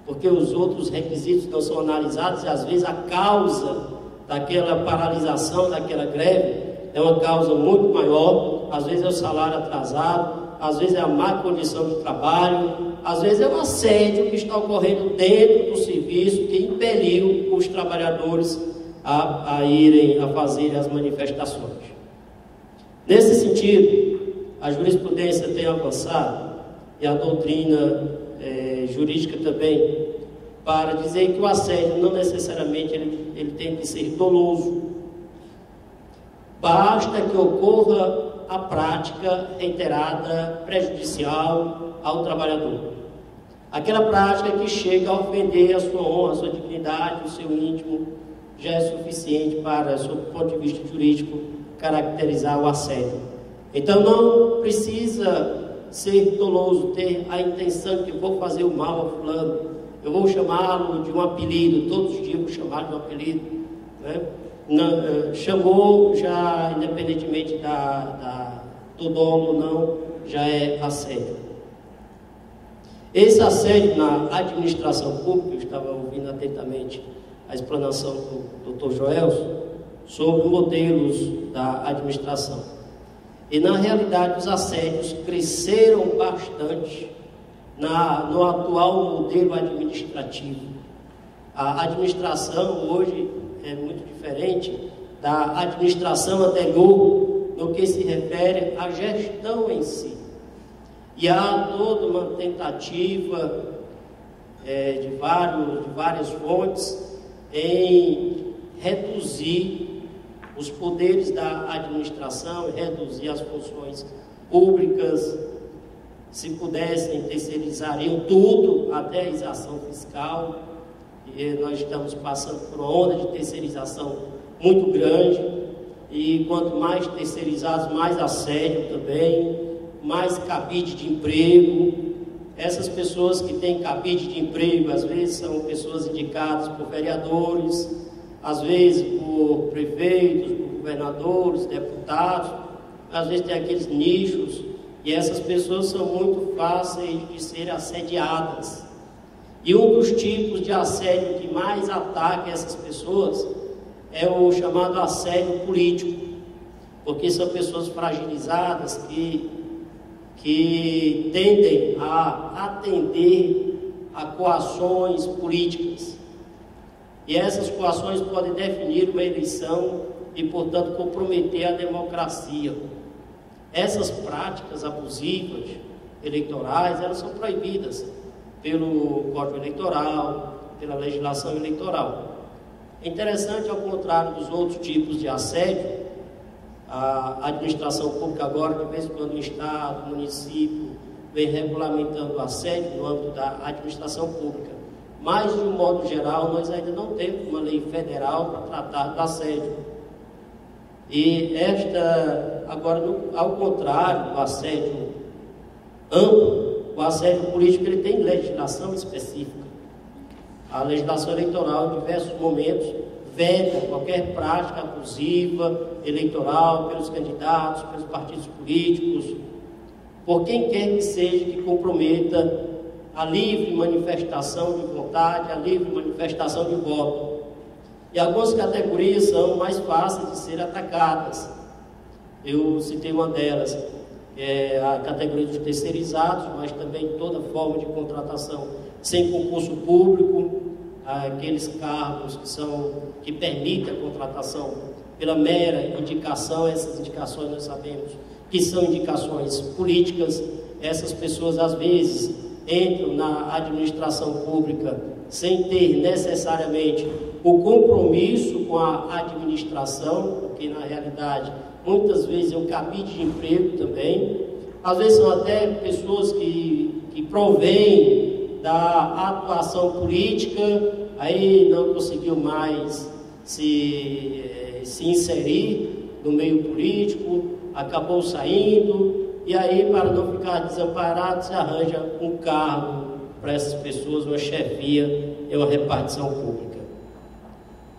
porque os outros requisitos não são analisados, e às vezes a causa daquela paralisação, daquela greve, é uma causa muito maior, às vezes é o salário atrasado, às vezes é a má condição de trabalho, às vezes é o assédio que está ocorrendo dentro do serviço, que impeliu os trabalhadores a irem a fazer as manifestações. Nesse sentido, a jurisprudência tem avançado, e a doutrina jurídica também, para dizer que o assédio não necessariamente ele tem que ser doloso. Basta que ocorra a prática reiterada, prejudicial ao trabalhador. Aquela prática que chega a ofender a sua honra, a sua dignidade, o seu íntimo, já é suficiente para, sob o ponto de vista jurídico, caracterizar o assédio. Então não precisa ser doloso, ter a intenção de que vou fazer o mal ao fulano, eu vou chamá-lo de um apelido, todos os dias vou chamá-lo de um apelido, né? Chamou, já independentemente do dolo ou não, já é assédio. Esse assédio na administração pública, eu estava ouvindo atentamente a explanação do Dr. Joelson sobre modelos da administração. E na realidade os assédios cresceram bastante no atual modelo administrativo. A administração hoje é muito diferente da administração anterior no que se refere à gestão em si. E há toda uma tentativa de várias fontes em reduzir os poderes da administração, reduzir as funções públicas. Se pudessem, terceirizariam tudo, até a exação fiscal. E nós estamos passando por uma onda de terceirização muito grande, e quanto mais terceirizados, mais assédio também, mais cabide de emprego. Essas pessoas que têm cabide de emprego, às vezes são pessoas indicadas por vereadores, às vezes por prefeitos, por governadores, deputados, às vezes tem aqueles nichos, e essas pessoas são muito fáceis de serem assediadas. E um dos tipos de assédio que mais ataca essas pessoas é o chamado assédio político, porque são pessoas fragilizadas que tendem a atender a coações políticas. E essas coações podem definir uma eleição e, portanto, comprometer a democracia. Essas práticas abusivas eleitorais, elas são proibidas pelo Código Eleitoral, pela legislação eleitoral. É interessante, ao contrário dos outros tipos de assédio, a administração pública agora, de vez em quando o Estado, o município, vem regulamentando o assédio no âmbito da administração pública. Mas, de um modo geral, nós ainda não temos uma lei federal para tratar do assédio. E agora, ao contrário do assédio amplo, o assédio político ele tem legislação específica. A legislação eleitoral, em diversos momentos, veda qualquer prática abusiva eleitoral pelos candidatos, pelos partidos políticos, por quem quer que seja que comprometa a livre manifestação de vontade, a livre manifestação de voto. E algumas categorias são mais fáceis de ser atacadas. Eu citei uma delas, a categoria dos terceirizados, mas também toda forma de contratação sem concurso público, aqueles cargos que permitem a contratação pela mera indicação. Essas indicações nós sabemos que são indicações políticas. Essas pessoas às vezes entram na administração pública sem ter necessariamente o compromisso com a administração, porque na realidade muitas vezes é um cabide de emprego também, às vezes são até pessoas que provêm da atuação política, aí não conseguiu mais se inserir no meio político, acabou saindo, e aí, para não ficar desamparado, se arranja um cargo para essas pessoas, uma chefia e uma repartição pública.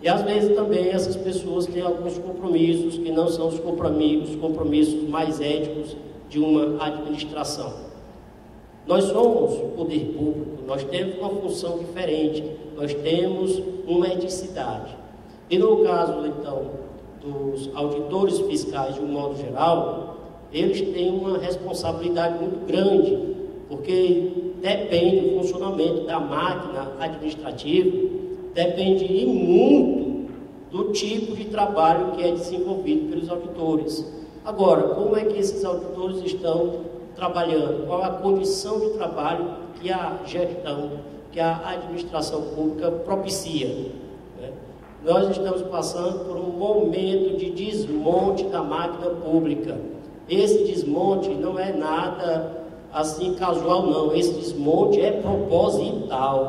E às vezes também essas pessoas têm alguns compromissos que não são os compromissos mais éticos de uma administração. Nós somos poder público, nós temos uma função diferente, nós temos uma eticidade. E no caso, então, dos auditores fiscais de um modo geral, eles têm uma responsabilidade muito grande, porque depende do funcionamento da máquina administrativa, depende muito do tipo de trabalho que é desenvolvido pelos auditores. Agora, como é que esses auditores estão trabalhando? Qual a condição de trabalho que a gestão, que a administração pública propicia? Nós estamos passando por um momento de desmonte da máquina pública. Esse desmonte não é nada assim casual, não. Esse desmonte é proposital.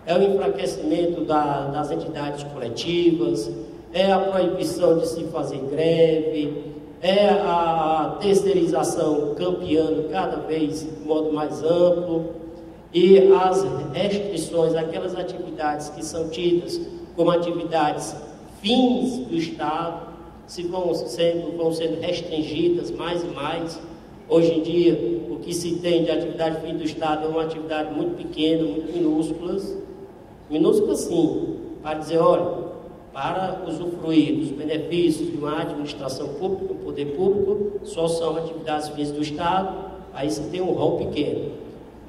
É o enfraquecimento das entidades coletivas, é a proibição de se fazer greve, é a terceirização campeando cada vez de modo mais amplo, e as restrições, aquelas atividades que são tidas como atividades fins do Estado, vão sendo restringidas mais e mais. Hoje em dia, o que se tem de atividade fim do Estado é uma atividade muito pequena, muito minúscula sim, para dizer, olha, para usufruir dos benefícios de uma administração pública, um poder público, só são atividades fins do Estado, aí se tem um rol pequeno.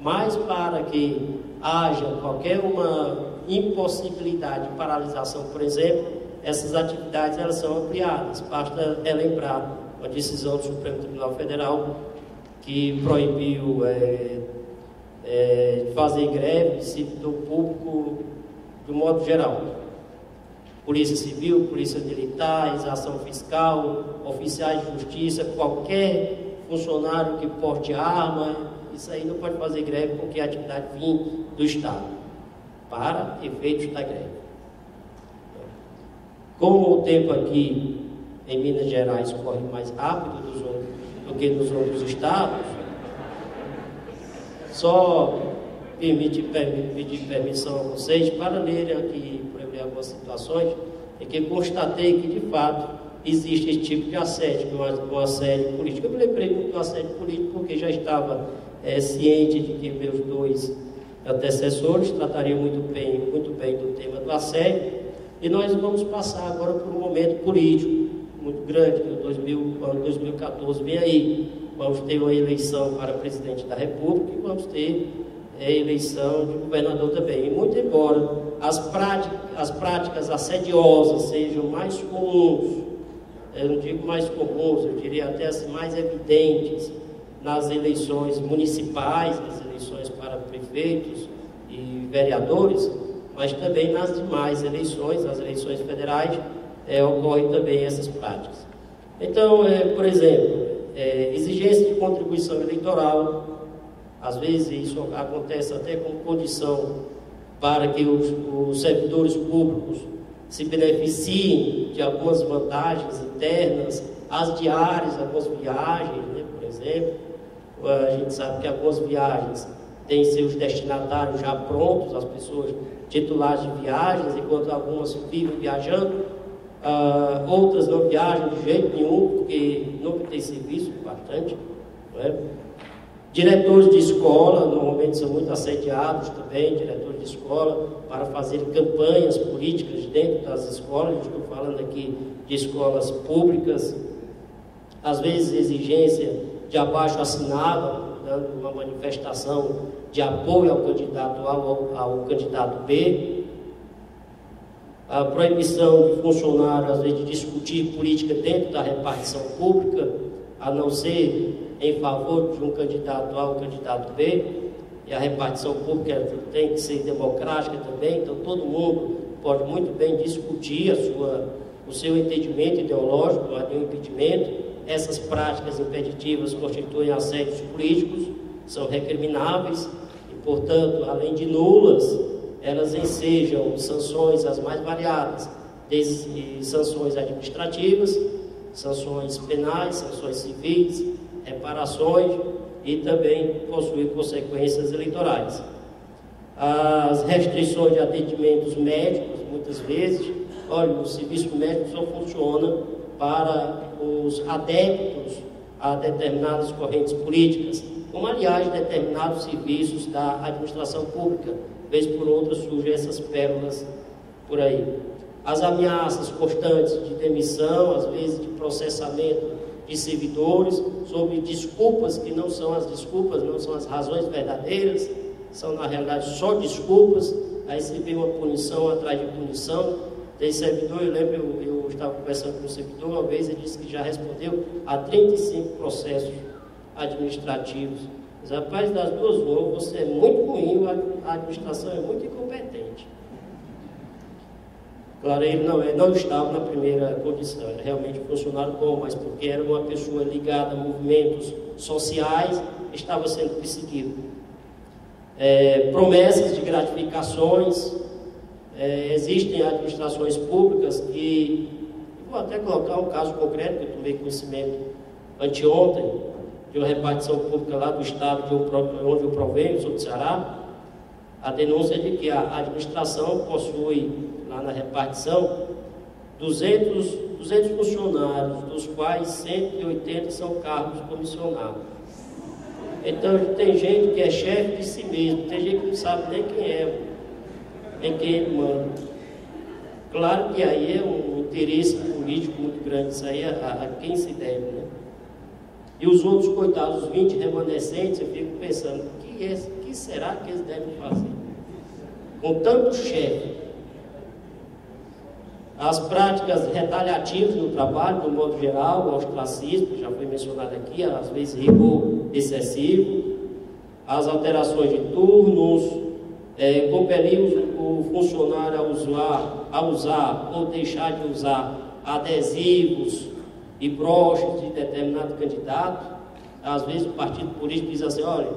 Mas para que haja qualquer uma impossibilidade de paralisação, por exemplo, essas atividades elas são ampliadas. Basta relembrar uma decisão do Supremo Tribunal Federal que proibiu fazer greve de servidor público de um modo geral. Polícia Civil, Polícia Militar, exação fiscal, oficiais de justiça, qualquer funcionário que porte arma, isso aí não pode fazer greve porque é atividade fim do Estado, para efeitos da greve. Como o tempo aqui em Minas Gerais corre mais rápido do que nos outros estados, só pedir permissão a vocês para lerem aqui, para eu ler algumas situações, é que constatei que, de fato, existe esse tipo de assédio, um assédio político. Eu me lembrei muito do assédio político porque já estava ciente de que meus dois antecessores tratariam muito bem do tema do assédio, e nós vamos passar agora por um momento político muito grande, que o ano 2014 vem aí. Vamos ter uma eleição para presidente da República e vamos ter a eleição de governador também. E muito embora as práticas assediosas sejam mais comuns, eu não digo mais comuns, eu diria até assim, mais evidentes nas eleições municipais, nas eleições para prefeitos e vereadores, mas também nas demais eleições, nas eleições federais, ocorrem também essas práticas. Então, por exemplo, exigência de contribuição eleitoral, às vezes isso acontece até como condição para que os servidores públicos se beneficiem de algumas vantagens internas, as diárias, algumas viagens, né, por exemplo. A gente sabe que algumas viagens têm seus destinatários já prontos, as pessoas titulares de viagens, enquanto algumas vivem viajando, outras não viajam de jeito nenhum, porque nunca tem serviço bastante, não é? Diretores de escola, normalmente são muito assediados também, diretores de escola, para fazer campanhas políticas dentro das escolas. Estou falando aqui de escolas públicas, às vezes exigência de abaixo-assinado, dando uma manifestação de apoio ao candidato A ou ao candidato B, a proibição de funcionário, às vezes, de discutir política dentro da repartição pública, a não ser em favor de um candidato A ou candidato B, e a repartição pública tem que ser democrática também, então todo mundo pode muito bem discutir o seu entendimento ideológico, não há nenhum impedimento. essas práticas impeditivas constituem assédios políticos, são recrimináveis e, portanto, além de nulas, elas ensejam sanções as mais variadas, desde sanções administrativas, sanções penais, sanções civis, reparações e também possuem consequências eleitorais. As restrições de atendimentos médicos, muitas vezes, olha, o serviço médico só funciona para os adeptos a determinadas correntes políticas, como, aliás, determinados serviços da administração pública. Vez por outra surgem essas pérolas por aí. As ameaças constantes de demissão, às vezes de processamento de servidores, sob desculpas que não são as desculpas, não são as razões verdadeiras, são na realidade só desculpas. Aí se vê uma punição atrás de punição. Tem servidor, eu lembro, eu estava conversando com um servidor uma vez, ele disse que já respondeu a 35 processos administrativos. Mas, rapaz, das duas ou você é muito ruim, a administração é muito incompetente. Claro, ele não estava na primeira condição, era realmente funcionário bom, mas porque era uma pessoa ligada a movimentos sociais, estava sendo perseguido. Promessas de gratificações, existem administrações públicas que, vou até colocar um caso concreto, que eu tomei conhecimento anteontem, de uma repartição pública lá do estado de onde eu provenho, sou do Ceará. A denúncia é de que a administração possui, lá na repartição, 200 funcionários, dos quais 180 são cargos comissionados. Então, tem gente que é chefe de si mesmo, tem gente que não sabe nem quem é, nem quem ele manda. Claro que aí é um interesse político muito grande, isso aí a quem se deve, né? E os outros, coitados, os 20 remanescentes, eu fico pensando, o que será que eles devem fazer? Com tanto chefe. As práticas retaliativas no trabalho, no modo geral, o ostracismo, já foi mencionado aqui, às vezes rigor excessivo, as alterações de turnos, compelir o funcionário a usar ou deixar de usar adesivos e broches de determinado candidato. Às vezes o partido político diz assim, olha,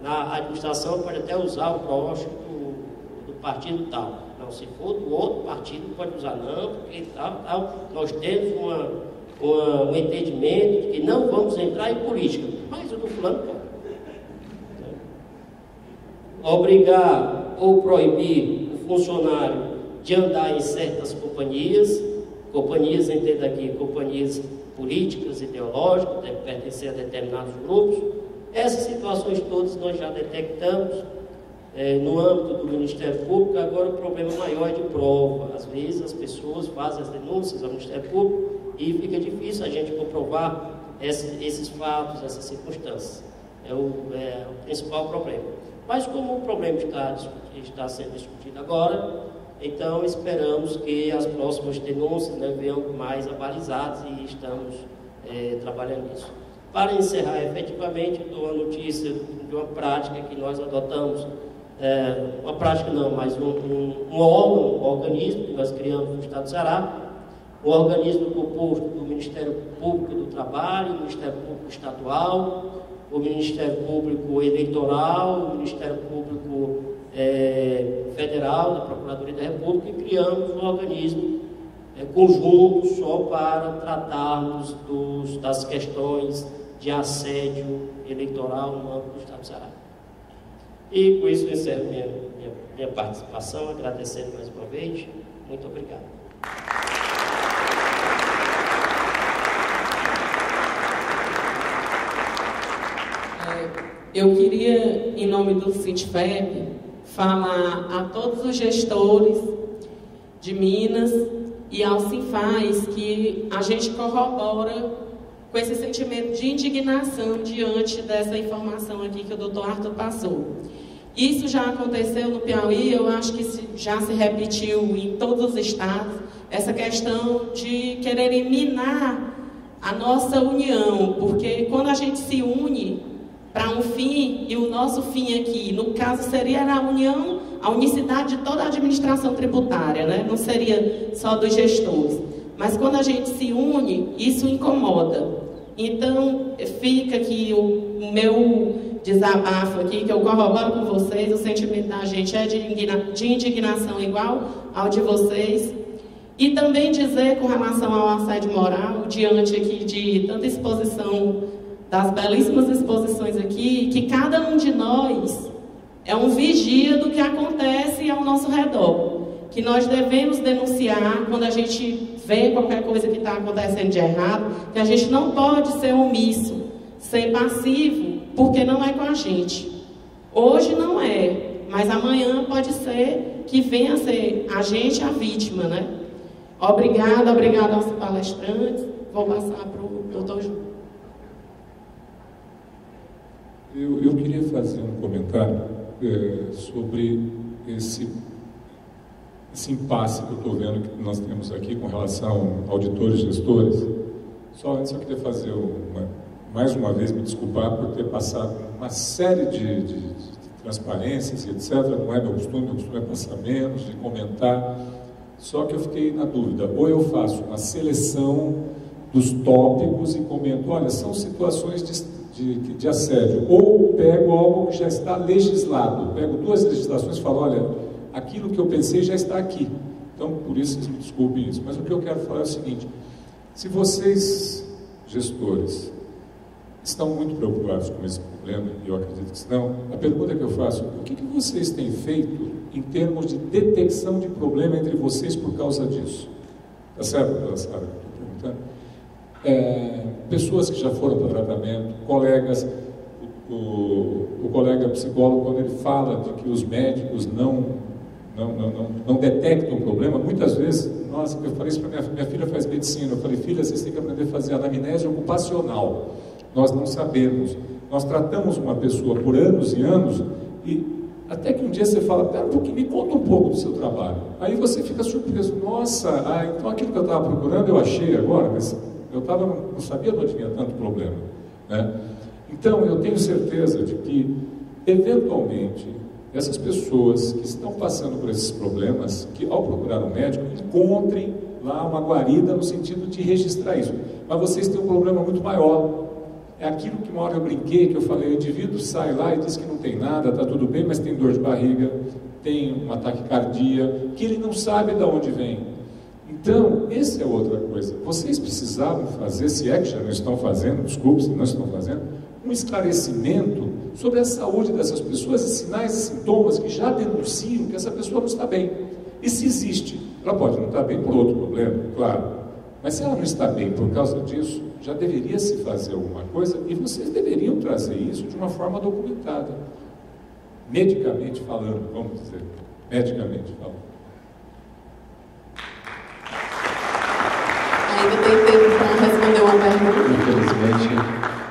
na administração pode até usar o broche do partido tal. Não, se for do outro partido não pode usar não, porque tal. Nós temos um entendimento de que não vamos entrar em política, mas o do fulano pode. Obrigar ou proibir o funcionário de andar em certas companhias, entenda aqui, companhias políticas, ideológicas, deve pertencer a determinados grupos. Essas situações todas nós já detectamos no âmbito do Ministério Público. Agora o problema maior é de prova. Às vezes as pessoas fazem as denúncias ao Ministério Público e fica difícil a gente comprovar esses fatos, essas circunstâncias. É o principal problema. Mas como o problema está sendo discutido agora, então esperamos que as próximas denúncias venham mais abalizadas e estamos trabalhando nisso. Para encerrar, efetivamente, eu dou a notícia de uma prática que nós adotamos, uma prática não, mas um órgão, um organismo que nós criamos no Estado do Ceará, um organismo composto do Ministério Público do Trabalho, o Ministério Público Estadual, o Ministério Público Eleitoral, o Ministério Público Federal, da Procuradoria da República, e criamos um organismo conjunto só para tratarmos das questões de assédio eleitoral no âmbito do Estado do Ceará. E com isso eu encerro minha participação, agradecendo mais uma vez. Muito obrigado. Eu queria, em nome do Sintfep, falar a todos os gestores de Minas e ao Sinfaz que a gente corrobora com esse sentimento de indignação diante dessa informação aqui que o doutor Arthur passou. Isso já aconteceu no Piauí, eu acho que já se repetiu em todos os estados, essa questão de querer minar a nossa união, porque quando a gente se une para um fim, e o nosso fim aqui, no caso, seria a união, a unicidade de toda a administração tributária, né? Não seria só dos gestores. Mas quando a gente se une, isso incomoda. Então, fica aqui o meu desabafo aqui, que eu corroboro com vocês, o sentimento da gente é de indignação igual ao de vocês. E também dizer com relação ao assédio moral, diante aqui de tanta exposição, das belíssimas exposições aqui, que cada um de nós é um vigia do que acontece ao nosso redor. Que nós devemos denunciar quando a gente vê qualquer coisa que está acontecendo de errado, que a gente não pode ser omisso, ser passivo, porque não é com a gente. Hoje não é, mas amanhã pode ser que venha a ser a gente a vítima, né? Obrigada aos palestrantes. Vou passar para o doutor Júlio. Eu queria fazer um comentário sobre esse impasse que eu estou vendo que nós temos aqui com relação a auditores e gestores. Só antes eu queria fazer mais uma vez me desculpar por ter passado uma série de transparências e etc. Não é meu costume é passar menos, de comentar. Só que eu fiquei na dúvida, ou eu faço uma seleção dos tópicos e comento, olha, são situações de assédio, ou pego algo que já está legislado, pego duas legislações e falo, olha, aquilo que eu pensei já está aqui. Então, por isso, vocês me desculpem isso. Mas o que eu quero falar é o seguinte, se vocês, gestores, estão muito preocupados com esse problema, e eu acredito que estão, a pergunta que eu faço, o que vocês têm feito em termos de detecção de problema entre vocês por causa disso? Tá certo, Sara, que eu estou perguntando? Pessoas que já foram para tratamento, colegas, o colega psicólogo, quando ele fala de que os médicos não detectam o problema, muitas vezes, nossa, eu falei isso para minha filha faz medicina, eu falei, filha, vocês têm que aprender a fazer anamnese ocupacional. Nós não sabemos. Nós tratamos uma pessoa por anos e anos e até que um dia você fala, pera um pouquinho, me conta um pouco do seu trabalho. Aí você fica surpreso, nossa, então aquilo que eu estava procurando eu achei agora, mas eu não sabia onde tinha tanto problema, né? Então eu tenho certeza de que, eventualmente, essas pessoas que estão passando por esses problemas, que ao procurar um médico, encontrem lá uma guarida no sentido de registrar isso. Mas vocês têm um problema muito maior. É aquilo que uma hora eu brinquei, que eu falei, o indivíduo sai lá e diz que não tem nada, está tudo bem, mas tem dor de barriga, tem um ataque cardíaco, que ele não sabe de onde vem. Então, essa é outra coisa. Vocês precisavam fazer, se é que já não estão fazendo, desculpe se não estão fazendo, um esclarecimento sobre a saúde dessas pessoas e sinais e sintomas que já denunciam que essa pessoa não está bem. E se existe, ela pode não estar bem por outro problema, claro, mas se ela não está bem por causa disso, já deveria se fazer alguma coisa e vocês deveriam trazer isso de uma forma documentada, medicamente falando, vamos dizer, medicamente falando. Ainda tem tempo para responder uma pergunta? Infelizmente,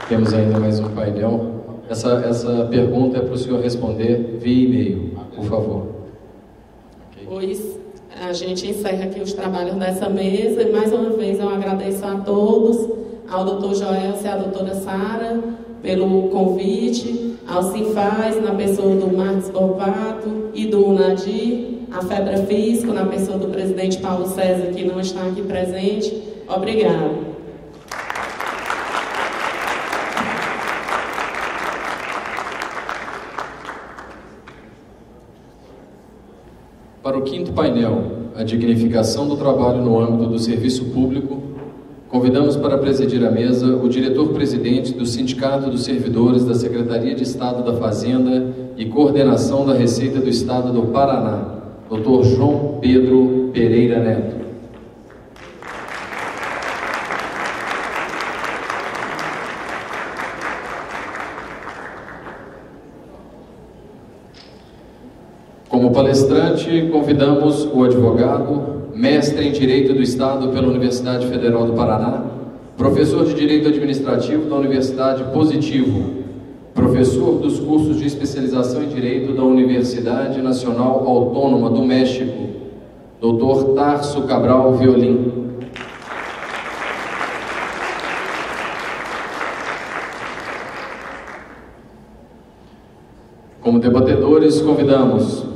temos ainda mais um painel. Essa pergunta é para o senhor responder via e-mail, por favor. Okay. Pois a gente encerra aqui os trabalhos dessa mesa e mais uma vez eu agradeço a todos, ao doutor Joelcio e à doutora Sara pelo convite, ao Sinfaz na pessoa do Marcos Borbato e do Unadir, a FEBRAFISCO na pessoa do presidente Paulo César, que não está aqui presente. Obrigado. Para o quinto painel, a dignificação do trabalho no âmbito do serviço público, convidamos para presidir a mesa o diretor-presidente do Sindicato dos Servidores da Secretaria de Estado da Fazenda e Coordenação da Receita do Estado do Paraná, Dr. João Pedro Pereira Neto. Como palestrante, convidamos o advogado, mestre em Direito do Estado pela Universidade Federal do Paraná, professor de Direito Administrativo da Universidade Positivo, professor dos cursos de especialização em Direito da Universidade Nacional Autônoma do México, Dr. Tarso Cabral Violim. Como debatedores, convidamos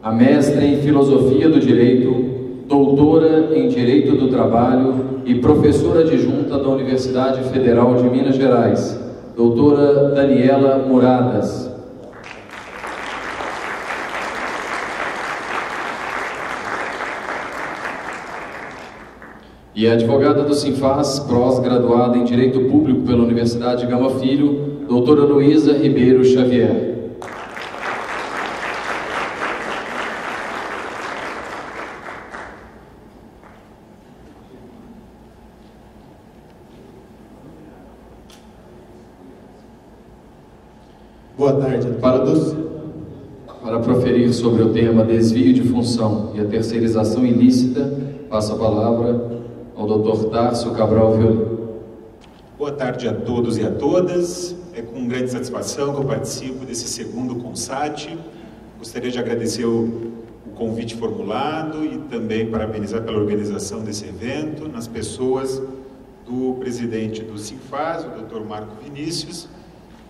a mestre em Filosofia do Direito, doutora em Direito do Trabalho e professora adjunta da Universidade Federal de Minas Gerais, doutora Daniela Muradas. E a advogada do Sinfaz, pós-graduada em Direito Público pela Universidade Gama Filho, doutora Luísa Ribeiro Xavier. Boa tarde a todos. Para proferir sobre o tema desvio de função e a terceirização ilícita, passo a palavra ao Dr. Tarso Cabral Violino. Boa tarde a todos e a todas. É com grande satisfação que eu participo desse segundo CONSAT. Gostaria de agradecer o convite formulado e também parabenizar pela organização desse evento, nas pessoas do presidente do Sinfaz, o Dr. Marco Vinícius,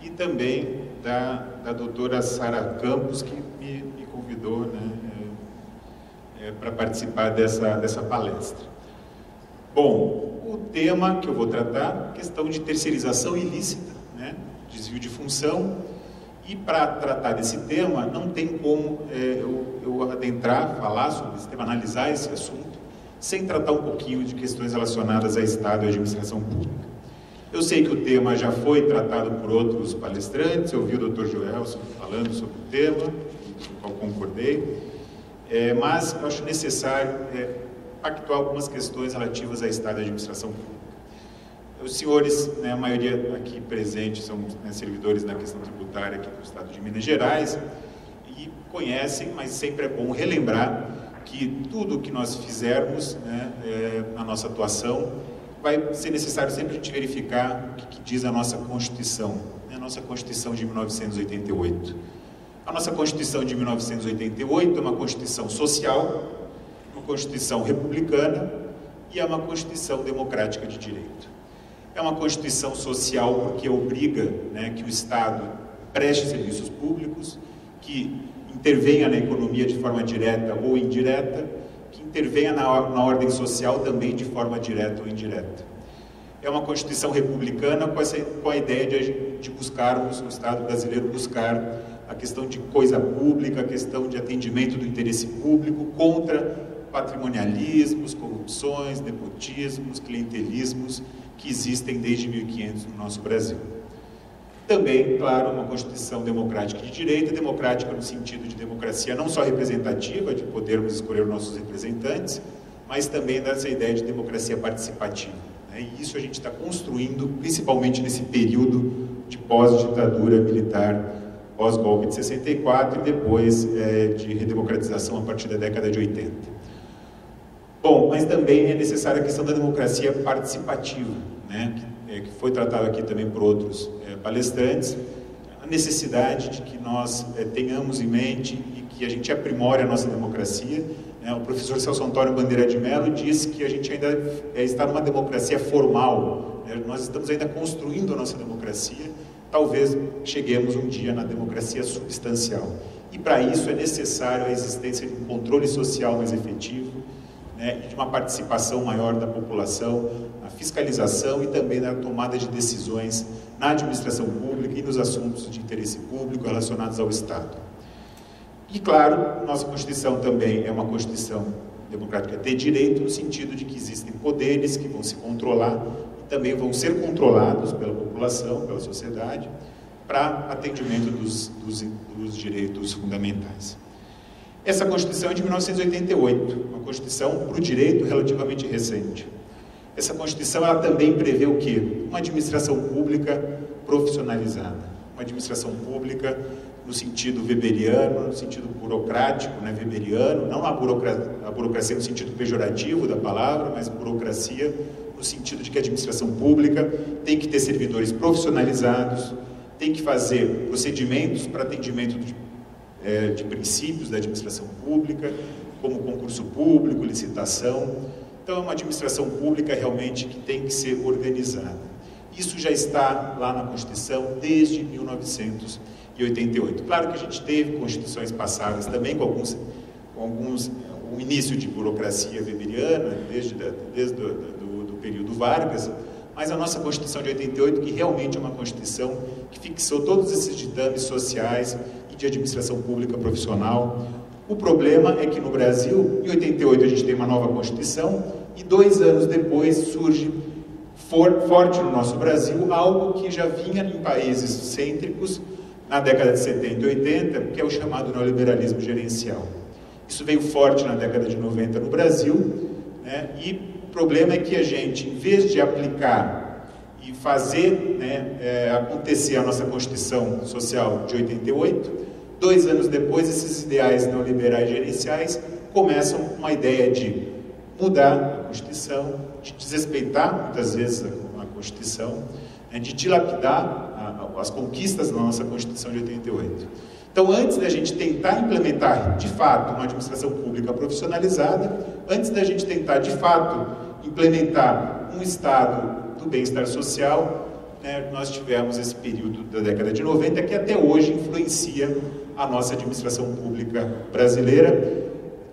e também da doutora Sara Campos, que me convidou, né, para participar dessa palestra. Bom, o tema que eu vou tratar, questão de terceirização ilícita, né, desvio de função, e para tratar desse tema, não tem como eu adentrar, falar sobre esse tema, analisar esse assunto, sem tratar um pouquinho de questões relacionadas a Estado e administração pública. Eu sei que o tema já foi tratado por outros palestrantes, eu ouvi o Dr. Joelson falando sobre o tema, com o qual concordei, mas eu acho necessário pactuar algumas questões relativas a Estado e administração pública. Os senhores, né, a maioria aqui presentes, são, né, servidores na questão tributária aqui do Estado de Minas Gerais e conhecem, mas sempre é bom relembrar que tudo que nós fizermos, né, na nossa atuação, vai ser necessário sempre a gente verificar o que diz a nossa Constituição, né, a nossa Constituição de 1988. A nossa Constituição de 1988 é uma Constituição social, uma Constituição republicana e é uma Constituição democrática de direito. É uma Constituição social porque obriga, né, que o Estado preste serviços públicos, que intervenha na economia de forma direta ou indireta, que intervenha na ordem social também de forma direta ou indireta. É uma Constituição republicana com a ideia de buscarmos, o Estado brasileiro buscar a questão de coisa pública, a questão de atendimento do interesse público contra patrimonialismos, corrupções, nepotismos, clientelismos que existem desde 1500 no nosso Brasil. Também, claro, uma Constituição democrática de direito, democrática no sentido de democracia não só representativa, de podermos escolher os nossos representantes, mas também dessa ideia de democracia participativa, né? E isso a gente está construindo, principalmente nesse período de pós-ditadura militar, pós-golpe de 64 e depois de redemocratização a partir da década de 80. Bom, mas também é necessária a questão da democracia participativa, né, que foi tratado aqui também por outros palestrantes, a necessidade de que nós tenhamos em mente e que a gente aprimore a nossa democracia, né. O professor Celso Antônio Bandeira de Mello disse que a gente ainda está numa democracia formal, né. Nós estamos ainda construindo a nossa democracia, talvez cheguemos um dia na democracia substancial. E para isso é necessário a existência de um controle social mais efetivo, né, e de uma participação maior da população na fiscalização e também na tomada de decisões na administração pública e nos assuntos de interesse público relacionados ao Estado. E, claro, nossa Constituição também é uma Constituição democrática de direito, no sentido de que existem poderes que vão se controlar e também vão ser controlados pela população, pela sociedade, para atendimento dos direitos fundamentais. Essa Constituição é de 1988, uma Constituição para o direito relativamente recente. Essa Constituição ela também prevê o quê? Uma administração pública profissionalizada, uma administração pública no sentido weberiano, no sentido burocrático, né, weberiano, não a burocracia no sentido pejorativo da palavra, mas burocracia no sentido de que a administração pública tem que ter servidores profissionalizados, tem que fazer procedimentos para atendimento de princípios da administração pública, como concurso público, licitação. Então é uma administração pública realmente que tem que ser organizada. Isso já está lá na Constituição desde 1988. Claro que a gente teve constituições passadas também com o início de burocracia weberiana, desde o período Vargas, mas a nossa Constituição de 88, que realmente é uma Constituição que fixou todos esses ditames sociais e de administração pública profissional. O problema é que no Brasil, em 88, a gente tem uma nova Constituição e 2 anos depois surge forte no nosso Brasil algo que já vinha em países cêntricos na década de 70 e 80, que é o chamado neoliberalismo gerencial. Isso veio forte na década de 90 no Brasil, né? E o problema é que a gente, em vez de aplicar e fazer, né, acontecer a nossa Constituição Social de 88, 2 anos depois, esses ideais neoliberais gerenciais começam com uma ideia de mudar a Constituição, de desrespeitar muitas vezes a Constituição, né, de dilapidar as conquistas da nossa Constituição de 88. Então, antes da gente tentar implementar, de fato, uma administração pública profissionalizada, antes da gente tentar, de fato, implementar um Estado do bem-estar social, né, nós tivemos esse período da década de 90 que até hoje influencia a nossa administração pública brasileira,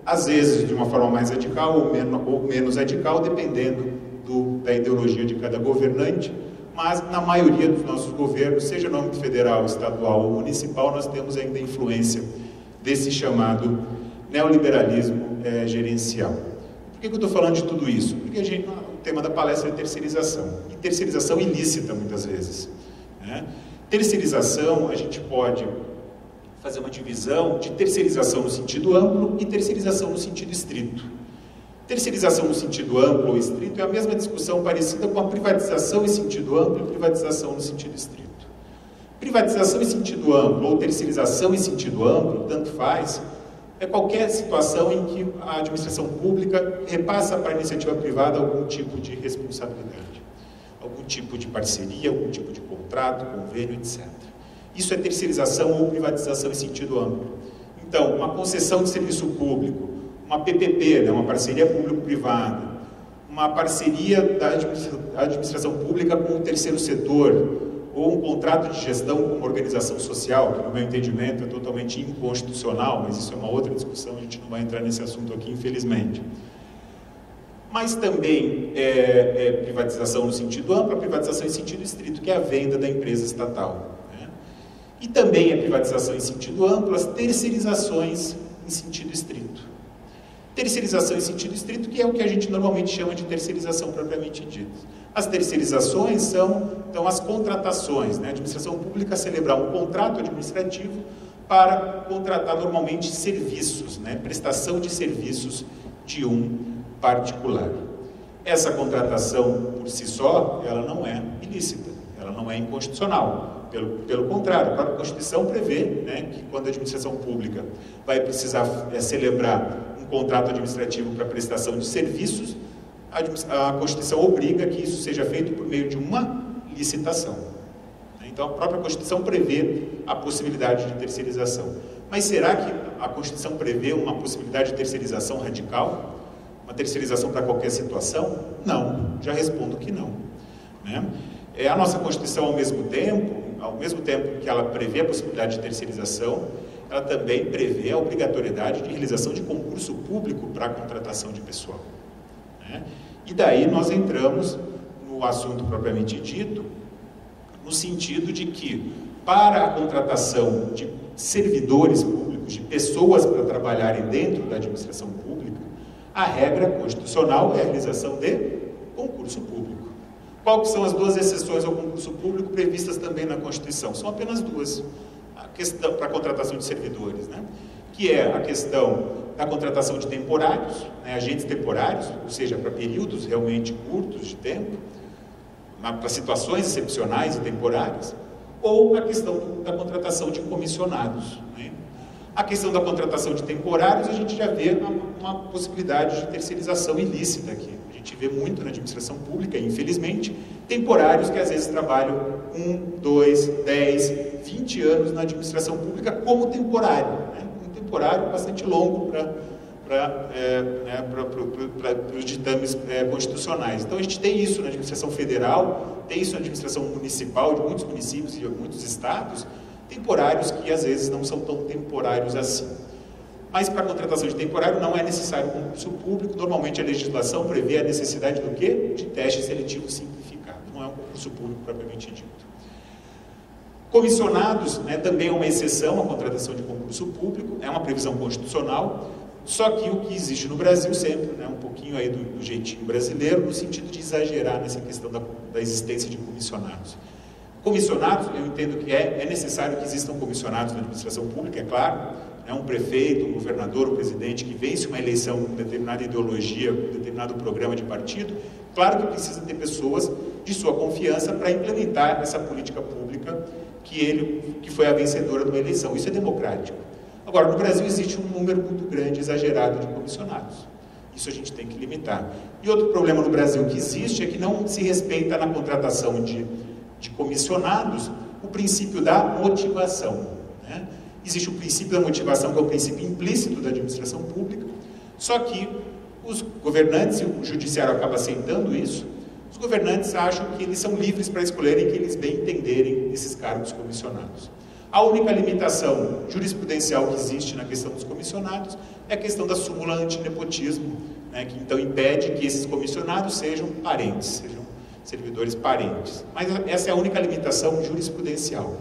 às vezes de uma forma mais radical ou menos radical, dependendo da ideologia de cada governante, mas na maioria dos nossos governos, seja no âmbito federal, estadual ou municipal, nós temos ainda influência desse chamado neoliberalismo gerencial. Por que eu estou falando de tudo isso? Porque o tema da palestra é terceirização, e terceirização ilícita muitas vezes, né? Terceirização, a gente pode fazer uma divisão de terceirização no sentido amplo e terceirização no sentido estrito. Terceirização no sentido amplo ou estrito é a mesma discussão parecida com a privatização em sentido amplo e privatização no sentido estrito. Privatização em sentido amplo ou terceirização em sentido amplo, tanto faz, é qualquer situação em que a administração pública repassa para a iniciativa privada algum tipo de responsabilidade, algum tipo de parceria, algum tipo de contrato, convênio, etc. Isso é terceirização ou privatização em sentido amplo. Então, uma concessão de serviço público, uma PPP, né, uma parceria público-privada, uma parceria da administração pública com o terceiro setor, ou um contrato de gestão com uma organização social, que no meu entendimento é totalmente inconstitucional, mas isso é uma outra discussão, a gente não vai entrar nesse assunto aqui, infelizmente. Mas também privatização no sentido amplo, a privatização em sentido estrito, que é a venda da empresa estatal. Né? E também a privatização em sentido amplo, as terceirizações em sentido estrito. Terceirização em sentido estrito, que é o que a gente normalmente chama de terceirização propriamente dita. As terceirizações são, então, as contratações, né? A administração pública celebrar um contrato administrativo para contratar normalmente serviços, né? Prestação de serviços de um particular. Essa contratação, por si só, ela não é ilícita, ela não é inconstitucional. Pelo contrário, a própria Constituição prevê, né, que quando a administração pública vai precisar celebrar um contrato administrativo para prestação de serviços, a Constituição obriga que isso seja feito por meio de uma licitação. Então, a própria Constituição prevê a possibilidade de terceirização. Mas será que a Constituição prevê uma possibilidade de terceirização radical? Uma terceirização para qualquer situação? Não, já respondo que não. Né? A nossa Constituição, ao mesmo tempo que ela prevê a possibilidade de terceirização, ela também prevê a obrigatoriedade de realização de concurso público para a contratação de pessoal. Né? E daí nós entramos no assunto propriamente dito, no sentido de que, para a contratação de servidores públicos, de pessoas para trabalharem dentro da administração pública, a regra constitucional é a realização de concurso público. Quais são as 2 exceções ao concurso público previstas também na Constituição? São apenas 2. A questão para a contratação de servidores, né? Que é a questão da contratação de temporários, né? Agentes temporários, ou seja, para períodos realmente curtos de tempo, para situações excepcionais e temporárias, ou a questão da contratação de comissionados. Né? A questão da contratação de temporários, a gente já vê uma possibilidade de terceirização ilícita aqui. A gente vê muito na administração pública, infelizmente, temporários que às vezes trabalham 1, 2, 10, 20 anos na administração pública como temporário. Né? Um temporário bastante longo para os ditames constitucionais. Então, a gente tem isso na administração federal, tem isso na administração municipal, de muitos municípios e de muitos estados, temporários que às vezes não são tão temporários assim. Mas para a contratação de temporário não é necessário concurso público. Normalmente a legislação prevê a necessidade do quê? De teste seletivo simplificado. Não é um concurso público propriamente dito. Comissionados, né, também é uma exceção à contratação de concurso público, é uma previsão constitucional, só que o que existe no Brasil sempre, né, um pouquinho aí do jeitinho brasileiro, no sentido de exagerar nessa questão da existência de comissionados. Comissionados, eu entendo que é necessário que existam comissionados na administração pública, é claro, né, um prefeito, um governador, um presidente que vence uma eleição com determinada ideologia, com determinado programa de partido, claro que precisa ter pessoas de sua confiança para implementar essa política pública que foi a vencedora de uma eleição. Isso é democrático. Agora, no Brasil existe um número muito grande, exagerado de comissionados. Isso a gente tem que limitar. E outro problema no Brasil que existe é que não se respeita na contratação de comissionados o princípio da motivação, né? Existe o princípio da motivação, que é o princípio implícito da administração pública, só que os governantes, e o judiciário acaba aceitando isso, os governantes acham que eles são livres para escolherem que eles bem entenderem esses cargos comissionados. A única limitação jurisprudencial que existe na questão dos comissionados é a questão da súmula antinepotismo, né, que então impede que esses comissionados sejam parentes, sejam servidores parentes. Mas essa é a única limitação jurisprudencial.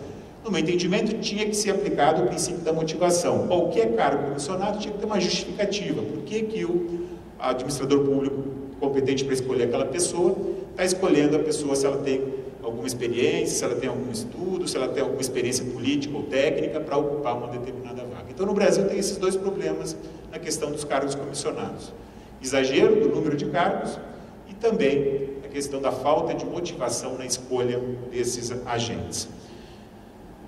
No meu entendimento, tinha que ser aplicado o princípio da motivação. Qualquer cargo comissionado tinha que ter uma justificativa. Por que o administrador público competente para escolher aquela pessoa está escolhendo a pessoa se ela tem alguma experiência, se ela tem algum estudo, se ela tem alguma experiência política ou técnica para ocupar uma determinada vaga. Então, no Brasil tem esses dois problemas na questão dos cargos comissionados. Exagero do número de cargos e também a questão da falta de motivação na escolha desses agentes.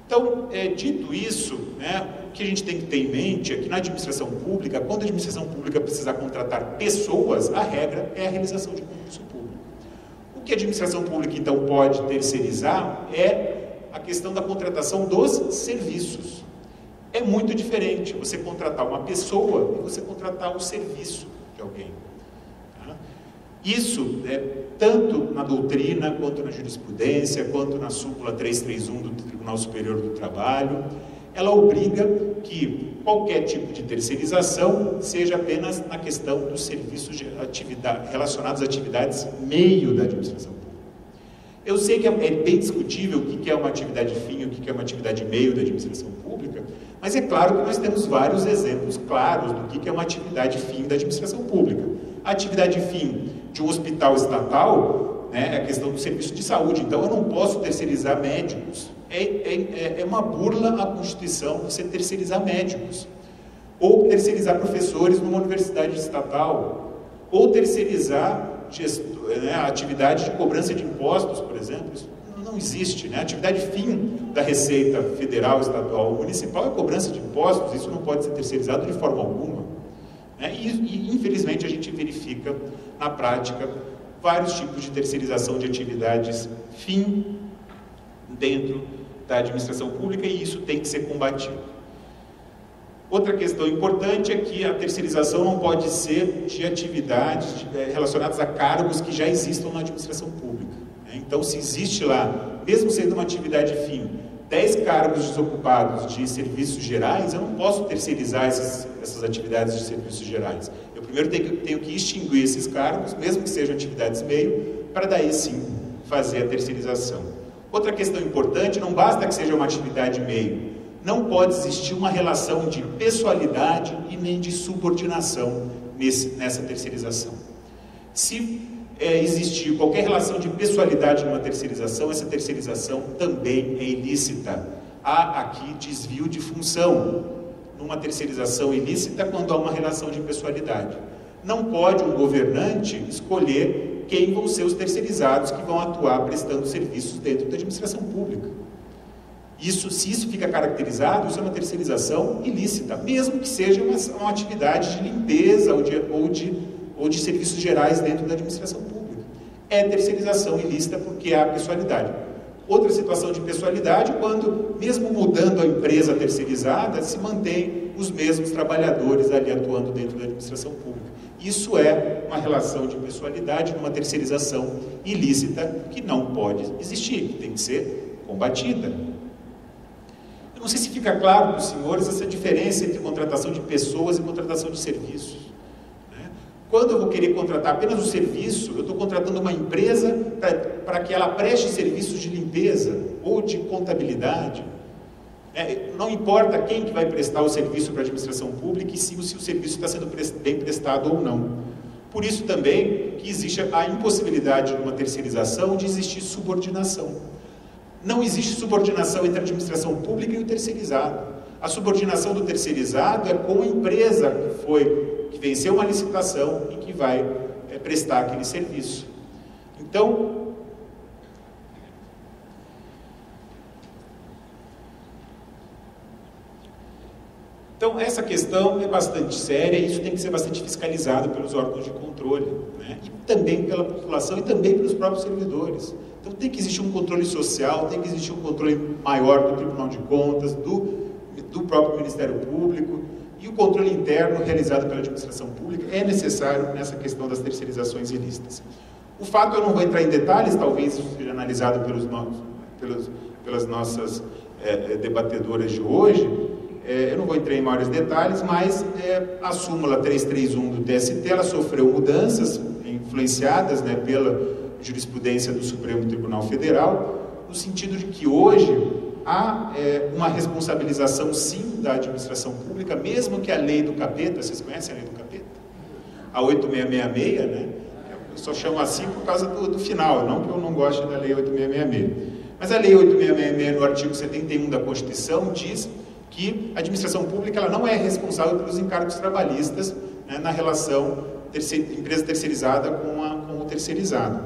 Então, dito isso, né, o que a gente tem que ter em mente é que na administração pública, quando a administração pública precisar contratar pessoas, a regra é a realização de concurso público. O que a administração pública, então, pode terceirizar é a questão da contratação dos serviços. É muito diferente você contratar uma pessoa e você contratar um serviço de alguém. Tá? Isso tanto na doutrina, quanto na jurisprudência, quanto na súmula 331 do Tribunal Superior do Trabalho, ela obriga que qualquer tipo de terceirização seja apenas na questão dos serviços de atividade, relacionados a atividades meio da administração pública. Eu sei que é bem discutível o que é uma atividade fim e o que é uma atividade meio da administração pública, mas é claro que nós temos vários exemplos claros do que é uma atividade fim da administração pública. A atividade fim de um hospital estatal, né, é a questão do serviço de saúde. Então, eu não posso terceirizar médicos. É uma burla à Constituição você terceirizar médicos. Ou terceirizar professores numa universidade estatal. Ou terceirizar a atividade de cobrança de impostos, por exemplo. Isso não existe, né? A atividade fim da Receita Federal, Estadual ou Municipal é cobrança de impostos. Isso não pode ser terceirizado de forma alguma. E infelizmente a gente verifica na prática vários tipos de terceirização de atividades fim dentro da administração pública, e isso tem que ser combatido. Outra questão importante é que a terceirização não pode ser de atividades relacionadas a cargos que já existam na administração pública. Então, se existe lá, mesmo sendo uma atividade fim, 10 cargos desocupados de serviços gerais, eu não posso terceirizar essas atividades de serviços gerais. Eu primeiro tenho que extinguir esses cargos, mesmo que sejam atividades meio, para daí sim fazer a terceirização. Outra questão importante, não basta que seja uma atividade meio, não pode existir uma relação de pessoalidade e nem de subordinação nessa terceirização. Se existir qualquer relação de pessoalidade numa terceirização, essa terceirização também é ilícita. Há aqui desvio de função numa terceirização ilícita quando há uma relação de pessoalidade. Não pode um governante escolher quem vão ser os terceirizados que vão atuar prestando serviços dentro da administração pública. Se isso fica caracterizado, isso é uma terceirização ilícita, mesmo que seja uma atividade de limpeza ou de serviços gerais dentro da administração pública. É terceirização ilícita porque há pessoalidade. Outra situação de pessoalidade, quando, mesmo mudando a empresa terceirizada, se mantém os mesmos trabalhadores ali atuando dentro da administração pública. Isso é uma relação de pessoalidade numa terceirização ilícita que não pode existir, que tem que ser combatida. Eu não sei se fica claro para os senhores essa diferença entre contratação de pessoas e contratação de serviços. Quando eu vou querer contratar apenas um serviço, eu estou contratando uma empresa para que ela preste serviços de limpeza ou de contabilidade. Não importa quem que vai prestar o serviço para a administração pública e sim se o serviço está sendo bem prestado ou não. Por isso também que existe a impossibilidade de uma terceirização de existir subordinação. Não existe subordinação entre a administração pública e o terceirizado. A subordinação do terceirizado é com a empresa que venceu uma licitação e que vai prestar aquele serviço. Então, essa questão é bastante séria e isso tem que ser bastante fiscalizado pelos órgãos de controle, né? E também pela população e também pelos próprios servidores. Então, tem que existir um controle social, tem que existir um controle maior do Tribunal de Contas, do próprio Ministério Público, e o controle interno realizado pela administração pública é necessário nessa questão das terceirizações ilícitas. O fato, eu não vou entrar em detalhes, talvez isso seja analisado pelas nossas debatedoras de hoje, eu não vou entrar em maiores detalhes, mas a súmula 331 do TST, ela sofreu mudanças influenciadas, né, pela jurisprudência do Supremo Tribunal Federal, no sentido de que hoje há uma responsabilização, sim, da administração pública, mesmo que a lei do capeta, vocês conhecem a lei do capeta? A 8666, né? Eu só chamo assim por causa do final, não que eu não goste da lei 8666. Mas a lei 8666, no artigo 71 da Constituição, diz que a administração pública ela não é responsável pelos encargos trabalhistas, né, na relação empresa terceirizada com o terceirizado.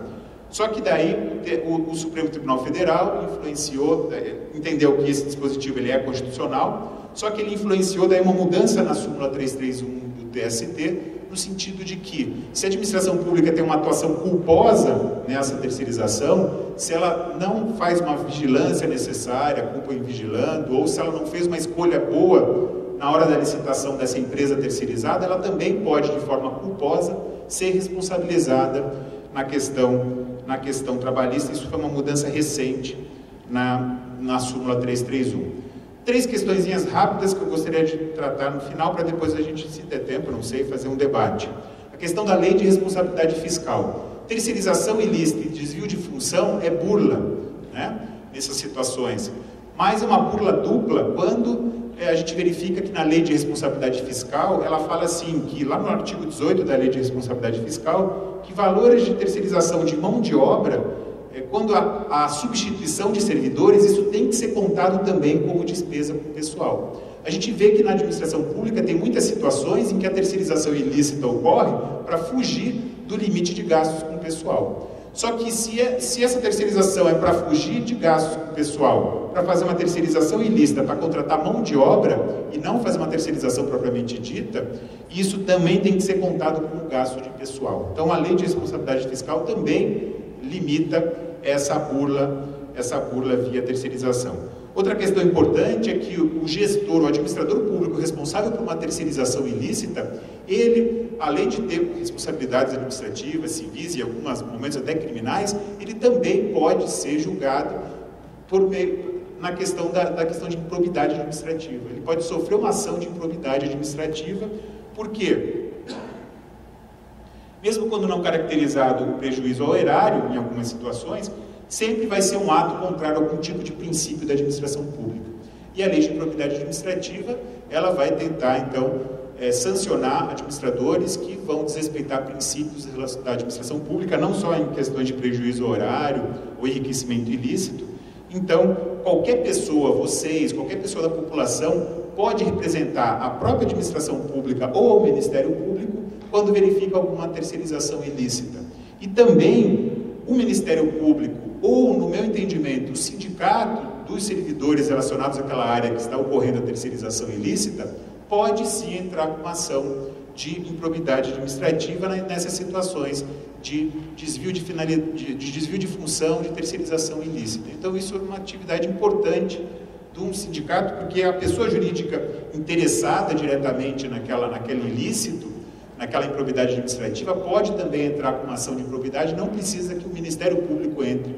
Só que daí o Supremo Tribunal Federal influenciou, entendeu que esse dispositivo ele é constitucional, só que ele influenciou daí uma mudança na súmula 331 do TST, no sentido de que, se a administração pública tem uma atuação culposa nessa terceirização, se ela não faz uma vigilância necessária, culpa em vigilando, ou se ela não fez uma escolha boa na hora da licitação dessa empresa terceirizada, ela também pode, de forma culposa, ser responsabilizada na questão trabalhista. Isso foi uma mudança recente na súmula 331. Três questõezinhas rápidas que eu gostaria de tratar no final, para depois a gente, se der tempo, não sei, fazer um debate. A questão da lei de responsabilidade fiscal. Terceirização ilícita e desvio de função é burla, né, nessas situações. Mas é uma burla dupla quando a gente verifica que na lei de responsabilidade fiscal, ela fala assim, que lá no artigo 18 da lei de responsabilidade fiscal, que valores de terceirização de mão de obra, quando a substituição de servidores, isso tem que ser contado também como despesa pessoal. A gente vê que na administração pública tem muitas situações em que a terceirização ilícita ocorre para fugir do limite de gastos com o pessoal. Só que se essa terceirização é para fugir de gastos com o pessoal, para fazer uma terceirização ilícita, para contratar mão de obra e não fazer uma terceirização propriamente dita, isso também tem que ser contado como gasto de pessoal. Então a lei de responsabilidade fiscal também limita essa burla via terceirização. Outra questão importante é que o gestor, o administrador público responsável por uma terceirização ilícita, ele, além de ter responsabilidades administrativas, civis e em alguns momentos até criminais, ele também pode ser julgado na questão da questão de improbidade administrativa. Ele pode sofrer uma ação de improbidade administrativa, por quê? Mesmo quando não caracterizado o prejuízo ao erário, em algumas situações, sempre vai ser um ato contrário a algum tipo de princípio da administração pública. E a lei de improbidade administrativa, ela vai tentar, então, sancionar administradores que vão desrespeitar princípios da administração pública, não só em questões de prejuízo ao erário ou enriquecimento ilícito. Então, qualquer pessoa, qualquer pessoa da população, pode representar a própria administração pública ou o Ministério Público quando verifica alguma terceirização ilícita. E também o Ministério Público, ou, no meu entendimento, o sindicato dos servidores relacionados àquela área que está ocorrendo a terceirização ilícita, pode sim entrar com uma ação de improbidade administrativa nessas situações de desvio de função, de terceirização ilícita. Então, isso é uma atividade importante de um sindicato, porque a pessoa jurídica interessada diretamente naquele ilícito, naquela improbidade administrativa, pode também entrar com uma ação de improbidade, não precisa que o Ministério Público entre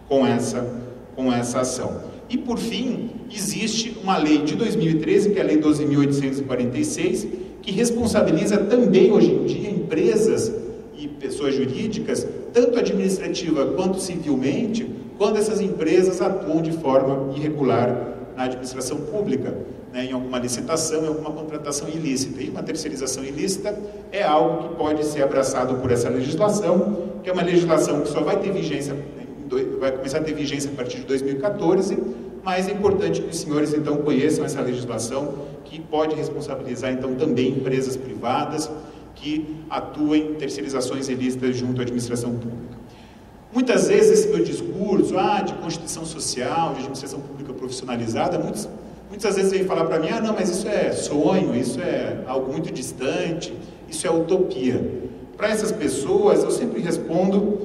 com essa ação. E, por fim, existe uma lei de 2013, que é a Lei 12.846, que responsabiliza também, hoje em dia, empresas e pessoas jurídicas, tanto administrativa quanto civilmente, quando essas empresas atuam de forma irregular na administração pública, né, em alguma licitação, em alguma contratação ilícita. E uma terceirização ilícita é algo que pode ser abraçado por essa legislação, que é uma legislação que só vai ter vigência, vai começar a ter vigência a partir de 2014, mas é importante que os senhores, então, conheçam essa legislação, que pode responsabilizar, então, também empresas privadas que atuem em terceirizações ilícitas junto à administração pública. Muitas vezes esse meu discurso, de Constituição Social, de administração pública profissionalizada, muitas vezes vem falar para mim, não, mas isso é sonho, isso é algo muito distante, isso é utopia. Para essas pessoas, eu sempre respondo,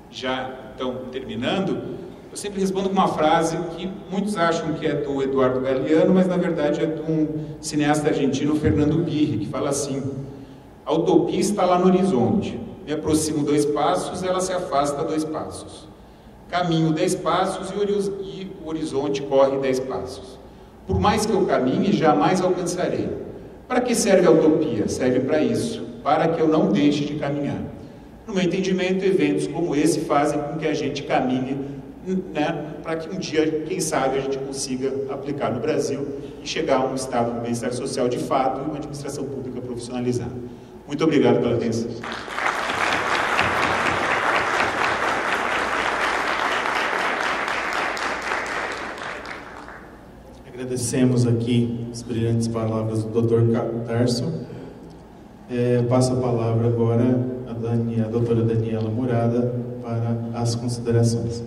já então terminando, eu sempre respondo com uma frase que muitos acham que é do Eduardo Galeano, mas na verdade é de um cineasta argentino, Fernando Birri, que fala assim: a utopia está lá no horizonte, me aproximo 2 passos, ela se afasta 2 passos. Caminho 10 passos e o horizonte corre 10 passos. Por mais que eu caminhe, jamais alcançarei. Para que serve a utopia? Serve para isso, para que eu não deixe de caminhar. No meu entendimento, eventos como esse fazem com que a gente caminhe, né, para que um dia, quem sabe, a gente consiga aplicar no Brasil e chegar a um estado de bem-estar social de fato e uma administração pública profissionalizada. Muito obrigado pela atenção. Agradecemos aqui as brilhantes palavras do Dr. Tarso. Passo a palavra agora à doutora Daniela Murada para as considerações.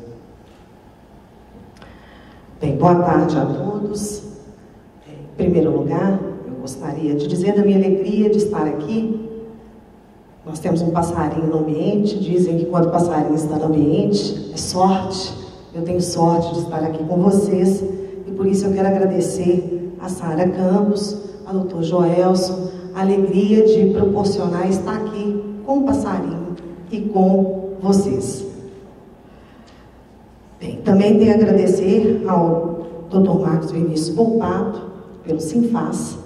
Bem, boa tarde a todos. Em primeiro lugar, eu gostaria de dizer da minha alegria de estar aqui. Nós temos um passarinho no ambiente, dizem que quando o passarinho está no ambiente, é sorte. Eu tenho sorte de estar aqui com vocês, e por isso eu quero agradecer a Sara Campos, a doutor Joelson, a alegria de proporcionar estar aqui com o passarinho e com vocês. Bem, também tenho a agradecer ao Dr. Marcos Vinícius Volpato, pelo Sinfaz,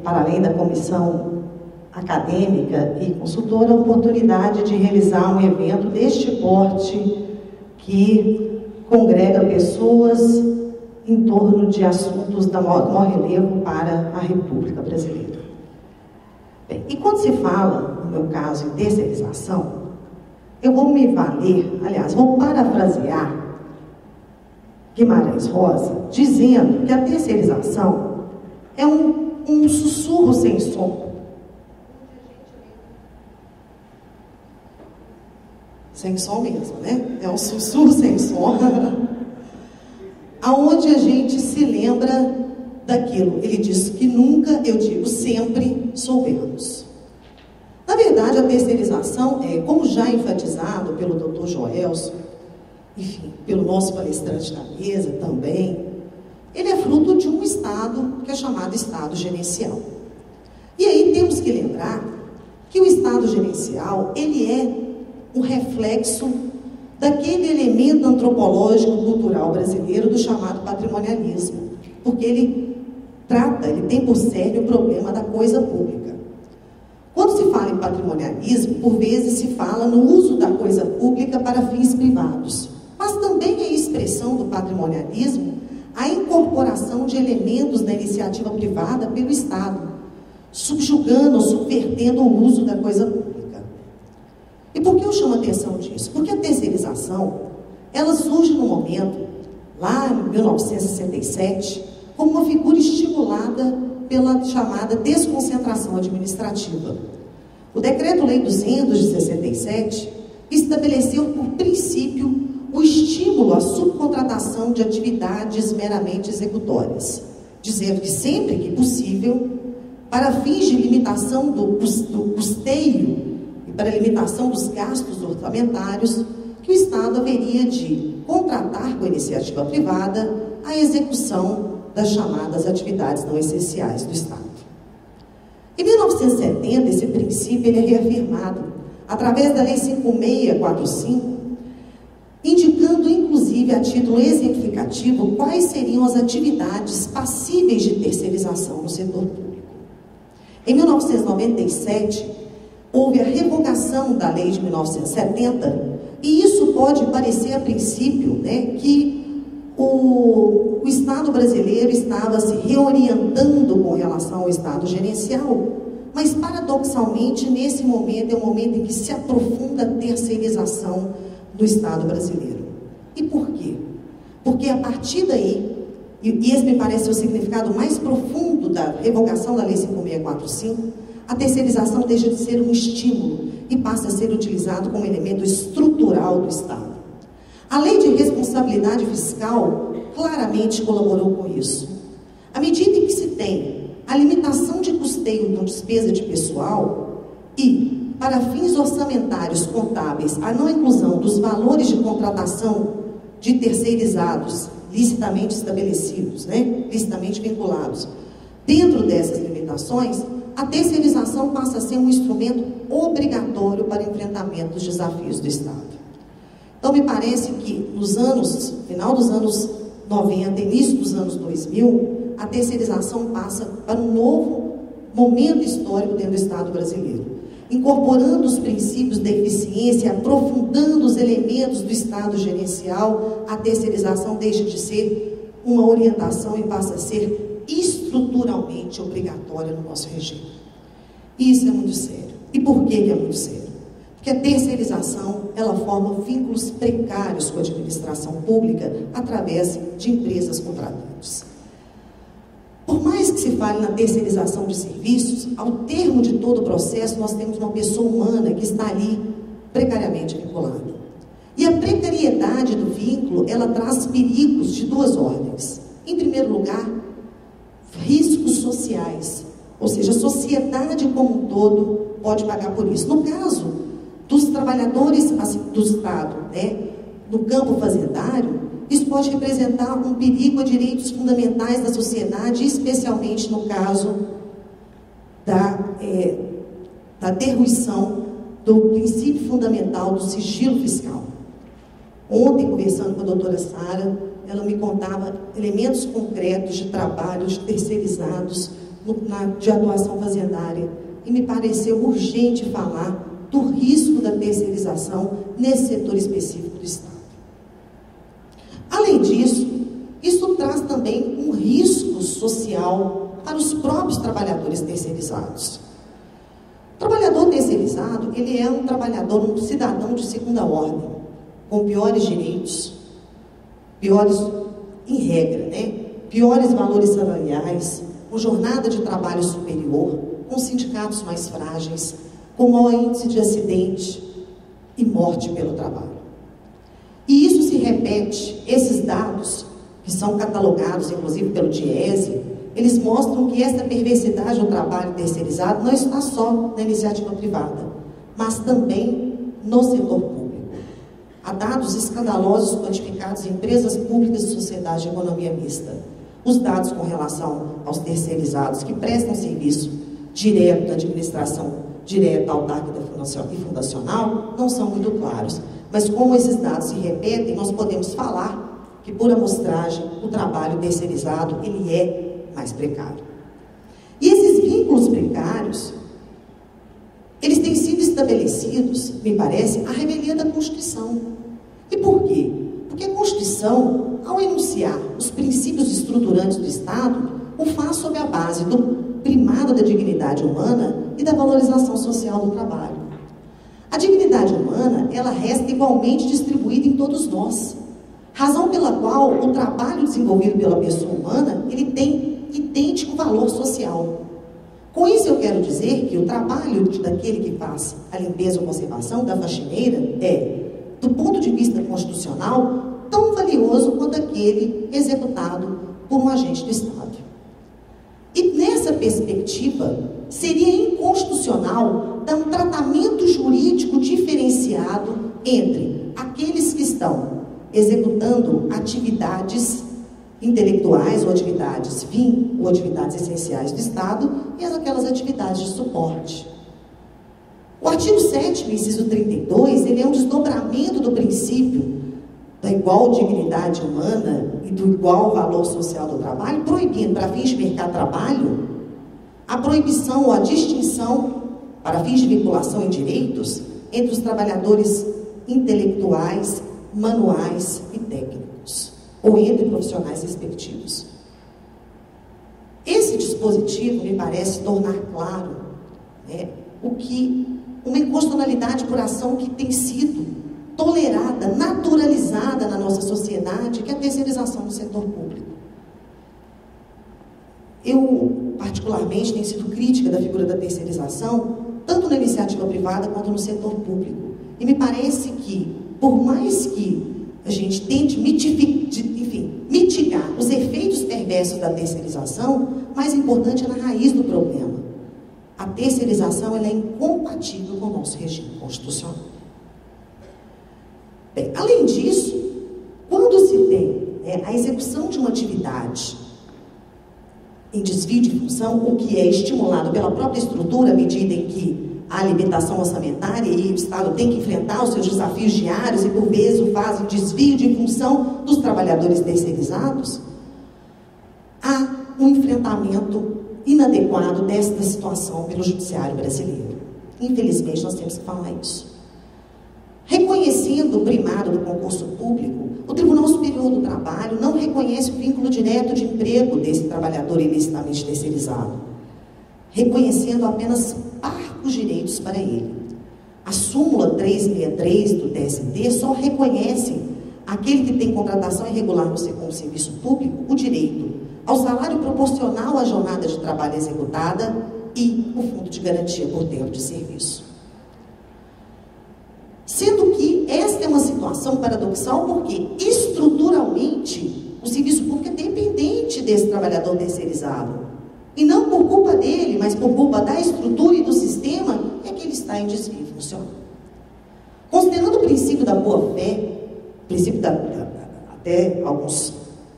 para além da comissão acadêmica e consultora, a oportunidade de realizar um evento deste porte que congrega pessoas em torno de assuntos de maior relevo para a República Brasileira. Bem, e quando se fala, no meu caso, em terceirização, eu vou me valer, aliás, vou parafrasear Guimarães Rosa, dizendo que a terceirização é um sussurro sem som. Sem som mesmo, né? É um sussurro sem som. Aonde a gente se lembra daquilo. Ele diz que nunca, eu digo sempre, soubemos. Na verdade, a terceirização como já enfatizado pelo Dr. Joelson, enfim, pelo nosso palestrante da mesa também, ele é fruto de um estado que é chamado estado gerencial. E aí temos que lembrar que o estado gerencial, ele é um reflexo daquele elemento antropológico cultural brasileiro do chamado patrimonialismo, porque ele tem por sério o problema da coisa pública. Quando se fala em patrimonialismo, por vezes se fala no uso da coisa pública para fins privados, mas também é expressão do patrimonialismo a incorporação de elementos da iniciativa privada pelo Estado, subjugando, subvertendo o uso da coisa pública. E por que eu chamo a atenção disso? Porque a terceirização, ela surge no momento, lá em 1967, como uma figura estimulada pela chamada desconcentração administrativa. O Decreto-Lei 200 de 67 estabeleceu por princípio o estímulo à subcontratação de atividades meramente executórias, dizendo que sempre que possível, para fins de limitação do custeio e para limitação dos gastos orçamentários, que o Estado haveria de contratar com a iniciativa privada a execução das chamadas atividades não essenciais do Estado. Em 1970, esse princípio ele é reafirmado através da Lei 5645, inclusive, a título exemplificativo, quais seriam as atividades passíveis de terceirização no setor público. Em 1997, houve a revogação da lei de 1970, e isso pode parecer, a princípio, né, que o Estado brasileiro estava se reorientando com relação ao Estado gerencial, mas, paradoxalmente, nesse momento é um momento em que se aprofunda a terceirização do Estado brasileiro. E por quê? Porque a partir daí, e esse me parece o significado mais profundo da revogação da Lei 5.645, a terceirização deixa de ser um estímulo e passa a ser utilizado como elemento estrutural do Estado. A Lei de Responsabilidade Fiscal claramente colaborou com isso. À medida em que se tem a limitação de custeio com despesa de pessoal e, para fins orçamentários contábeis, a não inclusão dos valores de contratação de terceirizados licitamente estabelecidos, né, licitamente vinculados, dentro dessas limitações, a terceirização passa a ser um instrumento obrigatório para enfrentamento dos desafios do Estado. Então, me parece que final dos anos 90, início dos anos 2000, a terceirização passa para um novo momento histórico dentro do Estado brasileiro, incorporando os princípios da eficiência, aprofundando os elementos do Estado gerencial. A terceirização deixa de ser uma orientação e passa a ser estruturalmente obrigatória no nosso regime. E isso é muito sério. E por que é muito sério? Porque a terceirização, ela forma vínculos precários com a administração pública através de empresas contratantes. Por mais que se fale na terceirização de serviços, ao termo de todo o processo, nós temos uma pessoa humana que está ali precariamente vinculada. E a precariedade do vínculo, ela traz perigos de duas ordens. Em primeiro lugar, riscos sociais, ou seja, a sociedade como um todo pode pagar por isso. No caso dos trabalhadores do Estado, né, no campo fazendário, isso pode representar um perigo a direitos fundamentais da sociedade, especialmente no caso da derruição do princípio fundamental do sigilo fiscal. Ontem, conversando com a doutora Sara, ela me contava elementos concretos de trabalho, de terceirizados, de atuação fazendária, e me pareceu urgente falar do risco da terceirização nesse setor específico do Estado. Além disso, isso traz também um risco social para os próprios trabalhadores terceirizados. O trabalhador terceirizado, ele é um trabalhador, um cidadão de segunda ordem, com piores direitos, piores, em regra, né? Piores valores salariais, com jornada de trabalho superior, com sindicatos mais frágeis, com maior índice de acidente e morte pelo trabalho. E isso se repete, esses dados, que são catalogados, inclusive, pelo DIEESE, eles mostram que essa perversidade do trabalho terceirizado não está só na iniciativa privada, mas também no setor público. Há dados escandalosos quantificados em empresas públicas e sociedades de economia mista. Os dados com relação aos terceirizados que prestam serviço direto da administração direta, autárquica e fundacional não são muito claros. Mas como esses dados se repetem, nós podemos falar que, por amostragem, o trabalho terceirizado, ele é mais precário. E esses vínculos precários, eles têm sido estabelecidos, me parece, à revelia da Constituição. E por quê? Porque a Constituição, ao enunciar os princípios estruturantes do Estado, o faz sob a base do primado da dignidade humana e da valorização social do trabalho. A dignidade humana, ela resta igualmente distribuída em todos nós, razão pela qual o trabalho desenvolvido pela pessoa humana, ele tem idêntico valor social. Com isso eu quero dizer que o trabalho daquele que faz a limpeza ou conservação, da faxineira, é, do ponto de vista constitucional, tão valioso quanto aquele executado por um agente do Estado. E nessa perspectiva, seria inconstitucional dar um tratamento jurídico diferenciado entre aqueles que estão executando atividades intelectuais ou atividades fim ou atividades essenciais do Estado e aquelas atividades de suporte. O artigo 7º, inciso 32, ele é um desdobramento do princípio da igual dignidade humana e do igual valor social do trabalho, proibindo para fins de mercado de trabalho a proibição ou a distinção para fins de vinculação em direitos entre os trabalhadores intelectuais, manuais e técnicos, ou entre profissionais respectivos. Esse dispositivo me parece tornar claro, né, uma inconstitucionalidade por ação que tem sido tolerada, naturalizada na nossa sociedade, que é a terceirização do setor público. Eu, particularmente, tenho sido crítica da figura da terceirização, tanto na iniciativa privada quanto no setor público. E me parece que, por mais que a gente tente mitigar os efeitos perversos da terceirização, mais importante é na raiz do problema. A terceirização ela é incompatível com o nosso regime constitucional. Bem, além disso, quando se tem a execução de uma atividade em desvio de função, o que é estimulado pela própria estrutura, à medida em que há limitação orçamentária e o Estado tem que enfrentar os seus desafios diários e, por vezes, o faz em desvio de função dos trabalhadores terceirizados, há um enfrentamento inadequado desta situação pelo judiciário brasileiro. Infelizmente, nós temos que falar isso. Reconhecendo o primado do concurso público, o Tribunal Superior do Trabalho não reconhece o vínculo direto de emprego desse trabalhador ilicitamente terceirizado, reconhecendo apenas parcos direitos para ele. A súmula 363 do TST só reconhece aquele que tem contratação irregular no serviço público o direito ao salário proporcional à jornada de trabalho executada e o fundo de garantia por tempo de serviço. Sendo que esta é uma situação paradoxal porque, estruturalmente, o serviço público é dependente desse trabalhador terceirizado. E não por culpa dele, mas por culpa da estrutura e do sistema, é que ele está em desvio funcional. Considerando o princípio da boa-fé, até alguns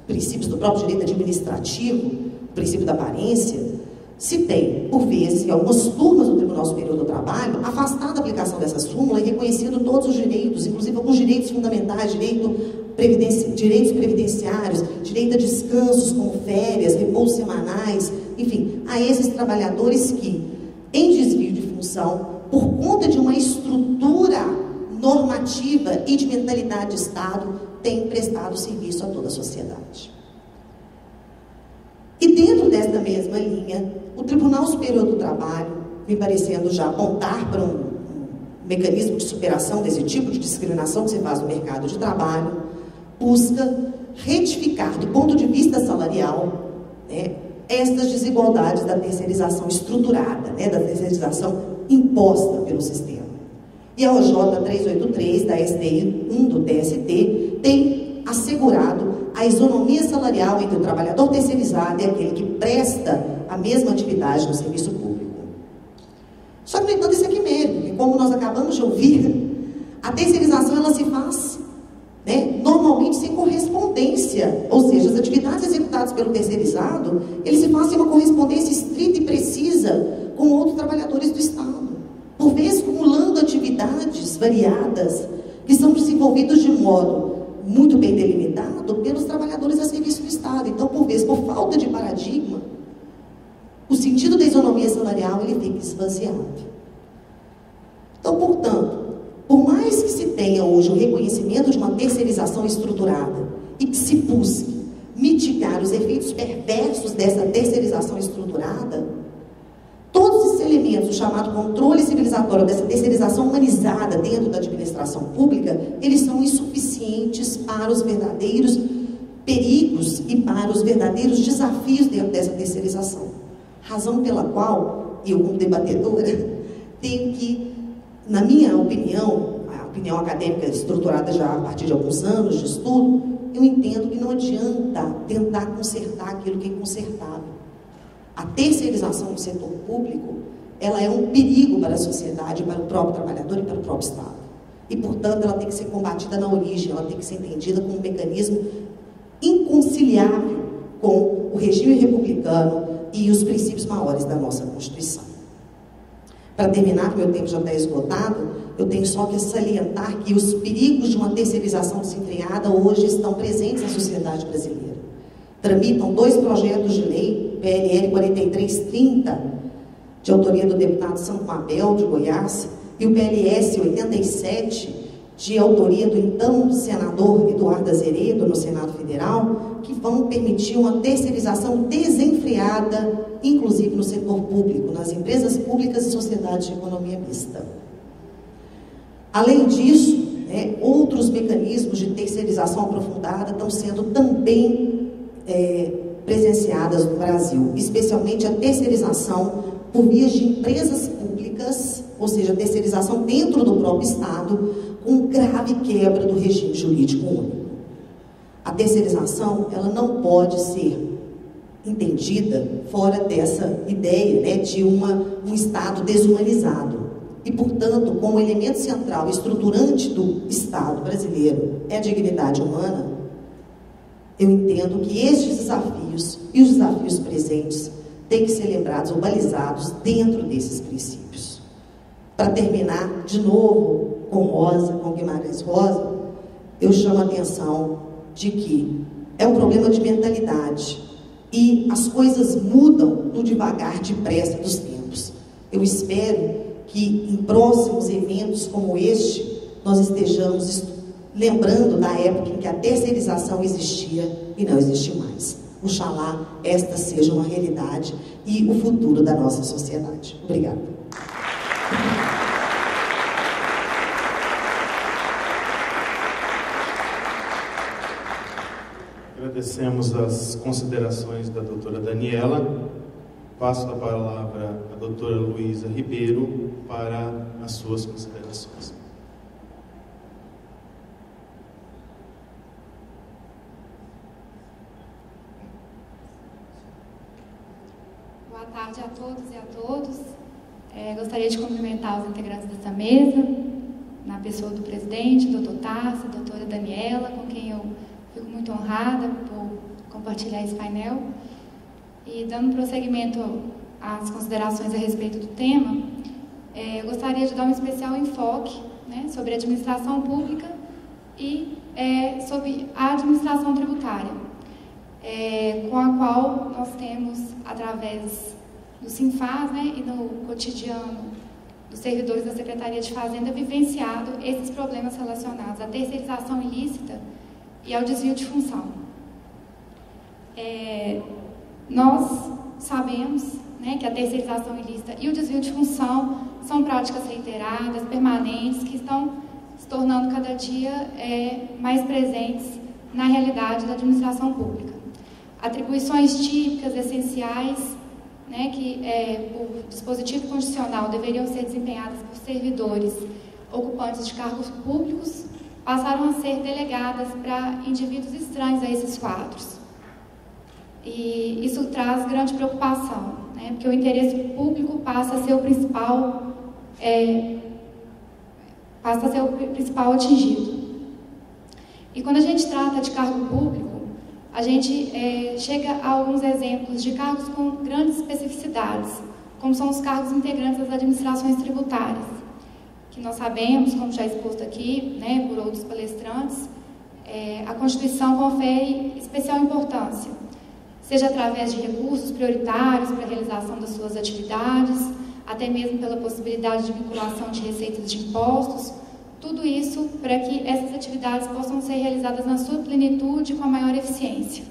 princípios do próprio direito administrativo, o princípio da aparência, se tem, por vezes, em algumas turmas do Tribunal Superior do Trabalho, afastado da aplicação dessa súmula e reconhecendo todos os direitos, inclusive alguns direitos fundamentais, direitos previdenciários, direito a descansos como férias, repousos semanais, enfim, a esses trabalhadores que, em desvio de função, por conta de uma estrutura normativa e de mentalidade de Estado, têm prestado serviço a toda a sociedade. E dentro desta mesma linha, o Tribunal Superior do Trabalho, me parecendo já apontar para um mecanismo de superação desse tipo de discriminação que se faz no mercado de trabalho, busca retificar, do ponto de vista salarial, estas desigualdades da terceirização estruturada, da terceirização imposta pelo sistema. E a OJ 383 da STI 1 do TST tem assegurado a isonomia salarial entre o trabalhador terceirizado e aquele que presta a mesma atividade no serviço público. Só que, no entanto, isso é quimérico, porque, como nós acabamos de ouvir, a terceirização ela se faz normalmente sem correspondência, ou seja, as atividades executadas pelo terceirizado, ele se faz sem uma correspondência estrita e precisa com outros trabalhadores do Estado, por vezes acumulando atividades variadas que são desenvolvidas de modo muito bem delimitado pelos trabalhadores a serviço do Estado. Então, por vezes, por falta de paradigma, o sentido da isonomia salarial ele fica esvaziado. Então, portanto, por mais que se tenha hoje o reconhecimento de uma terceirização estruturada e que se busque mitigar os efeitos perversos dessa terceirização estruturada, todos esses elementos, o chamado controle civilizatório dessa terceirização humanizada dentro da administração pública, eles são insuficientes para os verdadeiros perigos e para os verdadeiros desafios dentro dessa terceirização. Razão pela qual eu, como debatedora, tenho que, na minha opinião, a opinião acadêmica estruturada já a partir de alguns anos de estudo, eu entendo que não adianta tentar consertar aquilo que é inconsertável. A terceirização do setor público, ela é um perigo para a sociedade, para o próprio trabalhador e para o próprio Estado. E, portanto, ela tem que ser combatida na origem, ela tem que ser entendida como um mecanismo inconciliável com o regime republicano e os princípios maiores da nossa Constituição. Para terminar, meu tempo já está esgotado, eu tenho só que salientar que os perigos de uma terceirização desenfreada hoje estão presentes na sociedade brasileira. Tramitam 2 projetos de lei, PLL 4330, de autoria do deputado Santo Abel, de Goiás, e o PLS 87, de autoria do então senador Eduardo Azeredo, no Senado Federal, que vão permitir uma terceirização desenfreada, inclusive no setor público, nas empresas públicas e sociedades de economia mista. Além disso, outros mecanismos de terceirização aprofundada estão sendo também presenciadas no Brasil, especialmente a terceirização por vias de empresas públicas, ou seja, a terceirização dentro do próprio Estado, com grave quebra do regime jurídico único. A terceirização, ela não pode ser entendida fora dessa ideia, de um Estado desumanizado. E, portanto, como elemento central, estruturante do Estado brasileiro é a dignidade humana, eu entendo que estes desafios e os desafios presentes têm que ser lembrados ou balizados dentro desses princípios. Para terminar, de novo, com Guimarães Rosa, eu chamo a atenção de que é um problema de mentalidade e as coisas mudam no devagar depressa dos tempos. Eu espero que em próximos eventos como este, nós estejamos lembrando da época em que a terceirização existia e não existe mais. Oxalá esta seja uma realidade e o futuro da nossa sociedade. Obrigada. Agradecemos as considerações da doutora Daniela. Passo a palavra à doutora Luísa Ribeiro para as suas considerações. Boa tarde a todos e a todas. Gostaria de cumprimentar os integrantes dessa mesa, na pessoa do presidente, doutor Tarso, doutora Daniela, com quem eu fico muito honrada por compartilhar esse painel. E dando prosseguimento às considerações a respeito do tema, eu gostaria de dar um especial enfoque sobre a administração pública e sobre a administração tributária, com a qual nós temos, através do Sinfaz e no cotidiano dos servidores da Secretaria de Fazenda, vivenciado esses problemas relacionados à terceirização ilícita e ao desvio de função. Nós sabemos que a terceirização ilícita e o desvio de função são práticas reiteradas, permanentes, que estão se tornando cada dia mais presentes na realidade da administração pública. Atribuições típicas, essenciais, que por dispositivo constitucional deveriam ser desempenhadas por servidores ocupantes de cargos públicos, passaram a ser delegadas para indivíduos estranhos a esses quadros. E isso traz grande preocupação, porque o interesse público passa a ser o principal atingido. E quando a gente trata de cargo público, a gente chega a alguns exemplos de cargos com grandes especificidades, como são os cargos integrantes das administrações tributárias, que nós sabemos, como já exposto aqui, por outros palestrantes, a Constituição confere especial importância, seja através de recursos prioritários para a realização das suas atividades, até mesmo pela possibilidade de vinculação de receitas de impostos, tudo isso para que essas atividades possam ser realizadas na sua plenitude com a maior eficiência.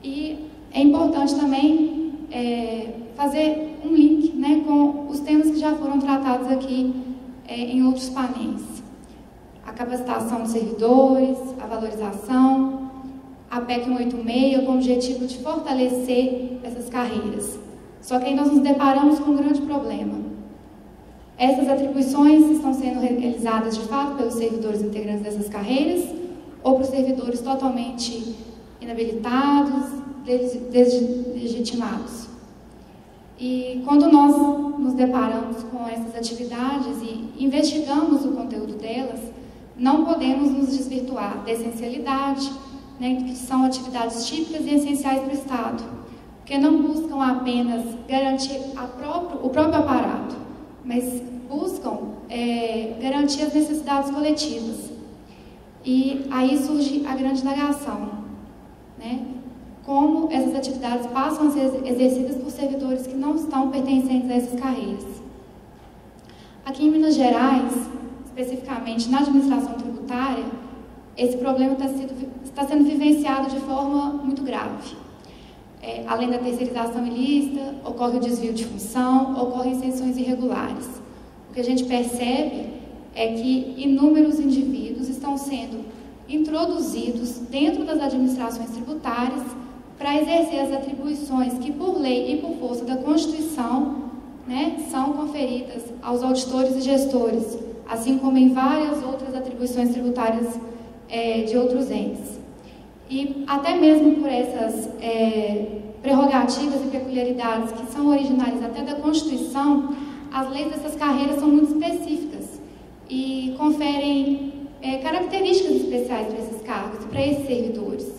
E é importante também fazer um link com os temas que já foram tratados aqui em outros painéis. A capacitação dos servidores, a valorização, a PEC 186 com o objetivo de fortalecer essas carreiras. Só que aí nós nos deparamos com um grande problema. Essas atribuições estão sendo realizadas de fato pelos servidores integrantes dessas carreiras ou por servidores totalmente inabilitados, deslegitimados. E quando nós nos deparamos com essas atividades e investigamos o conteúdo delas, não podemos nos desvirtuar da essencialidade, que são atividades típicas e essenciais para o Estado, porque não buscam apenas garantir o próprio aparato, mas buscam garantir as necessidades coletivas. E aí surge a grande indagação, né? Como essas atividades passam a ser exercidas por servidores que não estão pertencentes a essas carreiras. Aqui em Minas Gerais, especificamente na administração tributária, esse problema está sendo vivenciado de forma muito grave. Além da terceirização ilícita, ocorre o desvio de função, ocorrem exceções irregulares. O que a gente percebe é que inúmeros indivíduos estão sendo introduzidos dentro das administrações tributárias para exercer as atribuições que, por lei e por força da Constituição, né, são conferidas aos auditores e gestores, assim como em várias outras atribuições tributárias de outros entes. E até mesmo por essas prerrogativas e peculiaridades que são originárias até da Constituição, as leis dessas carreiras são muito específicas e conferem características especiais para esses cargos, para esses servidores,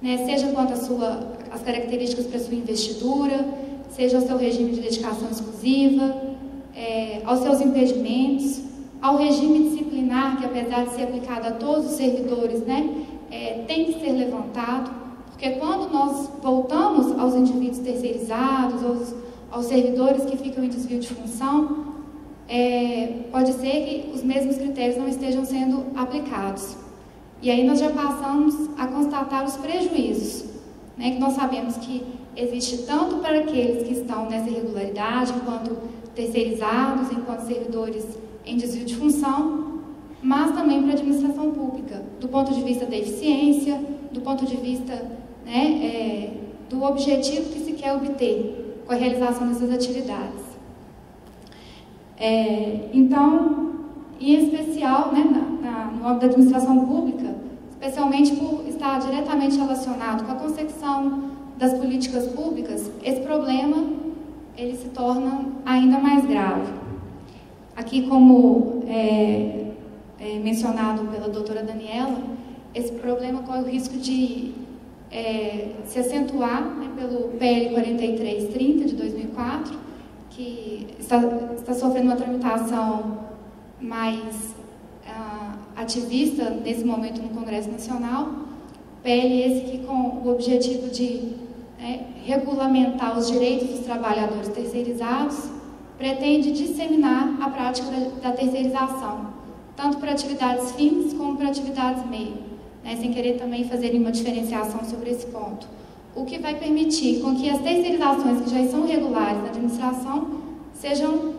né? Seja quanto às características para a sua investidura, seja ao seu regime de dedicação exclusiva, aos seus impedimentos, ao regime disciplinar, que apesar de ser aplicado a todos os servidores, né, tem que ser levantado, porque quando nós voltamos aos indivíduos terceirizados, aos servidores que ficam em desvio de função, pode ser que os mesmos critérios não estejam sendo aplicados. E aí nós já passamos a constatar os prejuízos, né, que nós sabemos que existe tanto para aqueles que estão nessa irregularidade, enquanto terceirizados, enquanto servidores em desvio de função, mas também para a administração pública, do ponto de vista da eficiência, do ponto de vista, né, do objetivo que se quer obter com a realização dessas atividades. Então, em especial, né, no âmbito da administração pública, especialmente por estar diretamente relacionado com a consecução das políticas públicas, esse problema ele se torna ainda mais grave. Aqui, como mencionado pela doutora Daniela, esse problema corre o risco de se acentuar, né, pelo PL 4330 de 2004, que está sofrendo uma tramitação mais ativista nesse momento no Congresso Nacional. PL esse que, com o objetivo de regulamentar os direitos dos trabalhadores terceirizados, pretende disseminar a prática da terceirização, tanto para atividades fins como para atividades meio, né, sem querer também fazer uma diferenciação sobre esse ponto. O que vai permitir com que as terceirizações que já são regulares na administração sejam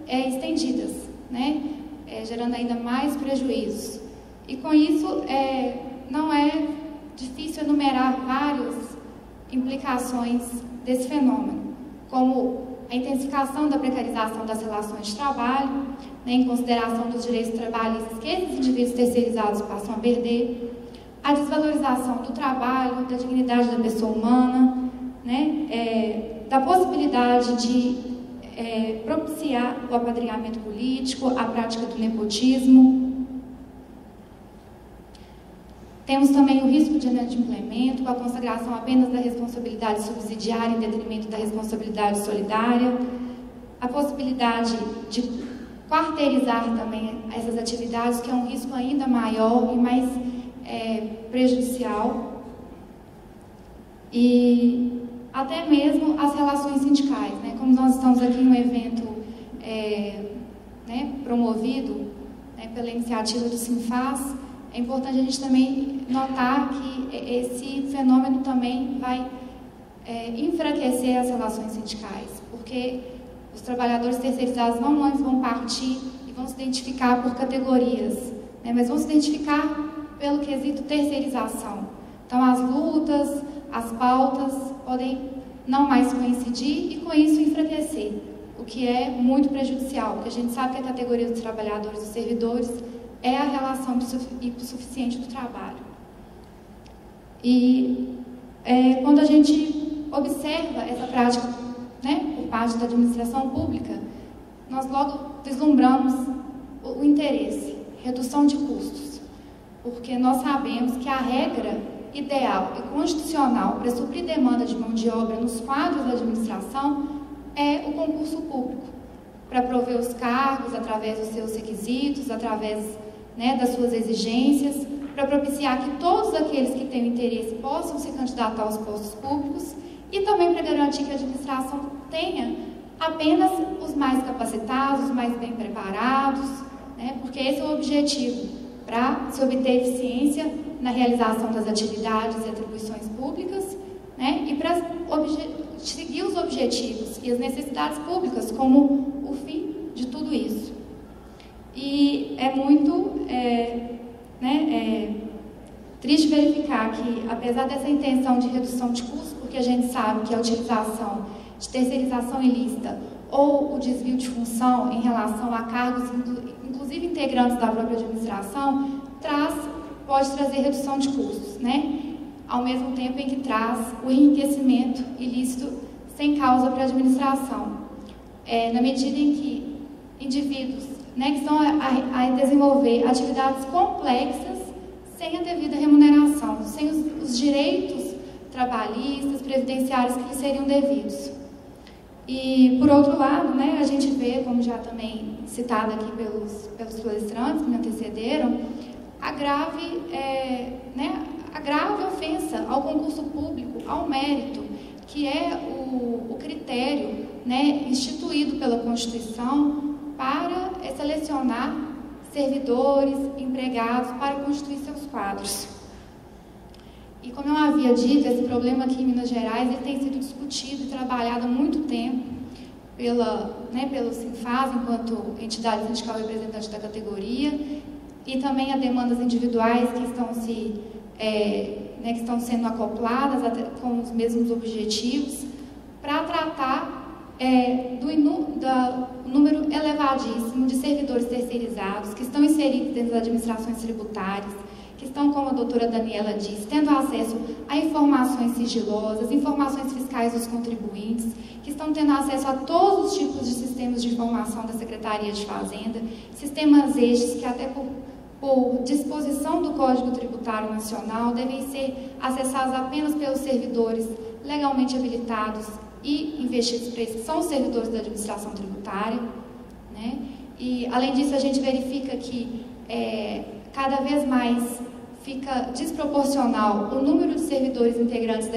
estendidas, né, gerando ainda mais prejuízos. E com isso, não é difícil enumerar várias implicações desse fenômeno, como a intensificação da precarização das relações de trabalho, né, em consideração dos direitos trabalhistas que esses indivíduos terceirizados passam a perder, a desvalorização do trabalho, da dignidade da pessoa humana, né, da possibilidade de propiciar o apadrinhamento político, a prática do nepotismo. Temos também o risco de inadimplemento, com a consagração apenas da responsabilidade subsidiária em detrimento da responsabilidade solidária, a possibilidade de quarteirizar também essas atividades, que é um risco ainda maior e mais prejudicial, e até mesmo as relações sindicais, né? Como nós estamos aqui em um evento né, promovido, né, pela iniciativa do Sinfaz, é importante a gente também notar que esse fenômeno também vai enfraquecer as relações sindicais, porque os trabalhadores terceirizados não vão partir e vão se identificar por categorias, né, mas vão se identificar pelo quesito terceirização. Então, as lutas, as pautas podem não mais coincidir e, com isso, enfraquecer, o que é muito prejudicial, porque a gente sabe que a categoria dos trabalhadores e dos servidores é a relação hipossuficiente do trabalho. E quando a gente observa essa prática, né, por parte da administração pública, nós logo vislumbramos o interesse, redução de custos, porque nós sabemos que a regra ideal e constitucional para suprir demanda de mão de obra nos quadros da administração é o concurso público. para prover os cargos através dos seus requisitos, através, né, das suas exigências, para propiciar que todos aqueles que têm interesse possam se candidatar aos postos públicos e também para garantir que a administração tenha apenas os mais capacitados, os mais bem preparados, né, porque esse é o objetivo, para se obter eficiência na realização das atividades e atribuições públicas, né, e para seguir os objetivos e as necessidades públicas como o fim de tudo isso. E é muito triste verificar que, apesar dessa intenção de redução de custos, porque a gente sabe que a utilização de terceirização ilícita ou o desvio de função em relação a cargos, inclusive integrantes da própria administração, pode trazer redução de custos, né? Ao mesmo tempo em que traz o enriquecimento ilícito sem causa para a administração. Na medida em que indivíduos, né, que estão a desenvolver atividades complexas sem a devida remuneração, sem os direitos trabalhistas, previdenciários que lhes seriam devidos. E, por outro lado, né, a gente vê, como já também citado aqui pelos palestrantes que me antecederam, a grave ofensa ao concurso público, ao mérito, que é o critério, né, instituído pela Constituição para selecionar servidores, empregados, para constituir seus quadros. E como eu havia dito, esse problema aqui em Minas Gerais ele tem sido discutido e trabalhado há muito tempo pelo Sinfaz, enquanto entidade sindical representante da categoria, e também a demandas individuais que estão sendo acopladas com os mesmos objetivos, para tratar do número elevadíssimo de servidores terceirizados que estão inseridos dentro das administrações tributárias, que estão, como a doutora Daniela disse, tendo acesso a informações sigilosas, informações fiscais dos contribuintes, que estão tendo acesso a todos os tipos de sistemas de informação da Secretaria de Fazenda, sistemas estes que até por disposição do Código Tributário Nacional devem ser acessados apenas pelos servidores legalmente habilitados e investidos para isso, que são os servidores da administração tributária, né? E, além disso, a gente verifica que cada vez mais fica desproporcional o número de servidores integrantes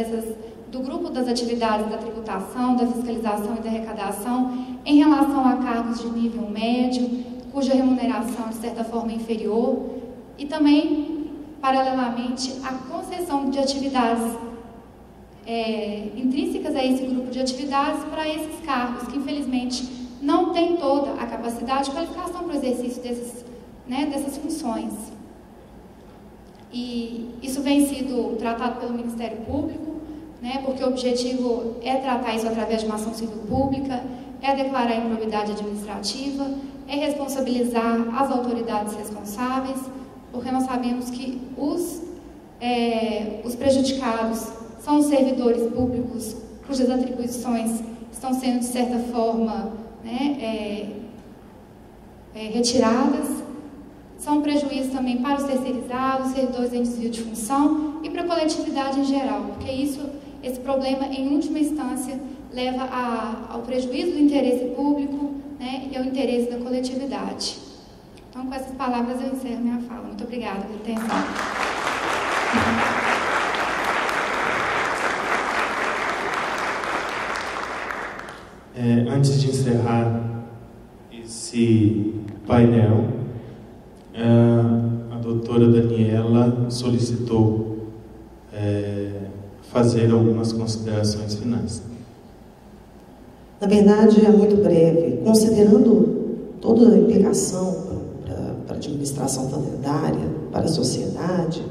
do grupo das atividades da tributação, da fiscalização e da arrecadação em relação a cargos de nível médio, cuja remuneração, de certa forma, é inferior, e também, paralelamente, a concessão de atividades intrínsecas a esse grupo de atividades para esses cargos, que, infelizmente, não têm toda a capacidade de qualificação para o exercício dessas funções. E isso vem sido tratado pelo Ministério Público, né, porque o objetivo é tratar isso através de uma ação civil pública, é declarar a improbidade administrativa, é responsabilizar as autoridades responsáveis, porque nós sabemos que os prejudicados são os servidores públicos cujas atribuições estão sendo, de certa forma, retiradas. São prejuízos também para os terceirizados, servidores em desvio de função e para a coletividade em geral, porque esse problema, em última instância, leva ao prejuízo do interesse público, né, e ao interesse da coletividade. Então, com essas palavras, eu encerro minha fala. Muito obrigada pela atenção. Antes de encerrar esse painel, a doutora Daniela solicitou fazer algumas considerações finais. Na verdade, é muito breve. Considerando toda a implicação para a administração fazendária, para a sociedade,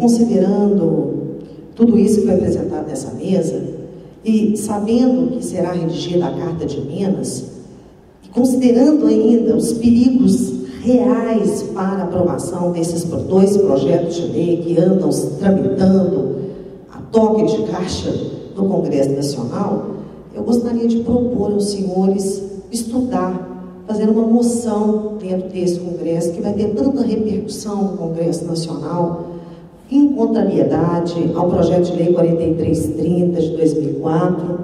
considerando tudo isso que foi apresentado nessa mesa, e sabendo que será redigida a Carta de Minas, e considerando ainda os perigos reais para a aprovação desses dois projetos de lei que andam tramitando a toque de caixa no Congresso Nacional, eu gostaria de propor aos senhores estudar, fazer uma moção dentro desse Congresso, que vai ter tanta repercussão no Congresso Nacional, em contrariedade ao projeto de lei 4330 de 2004,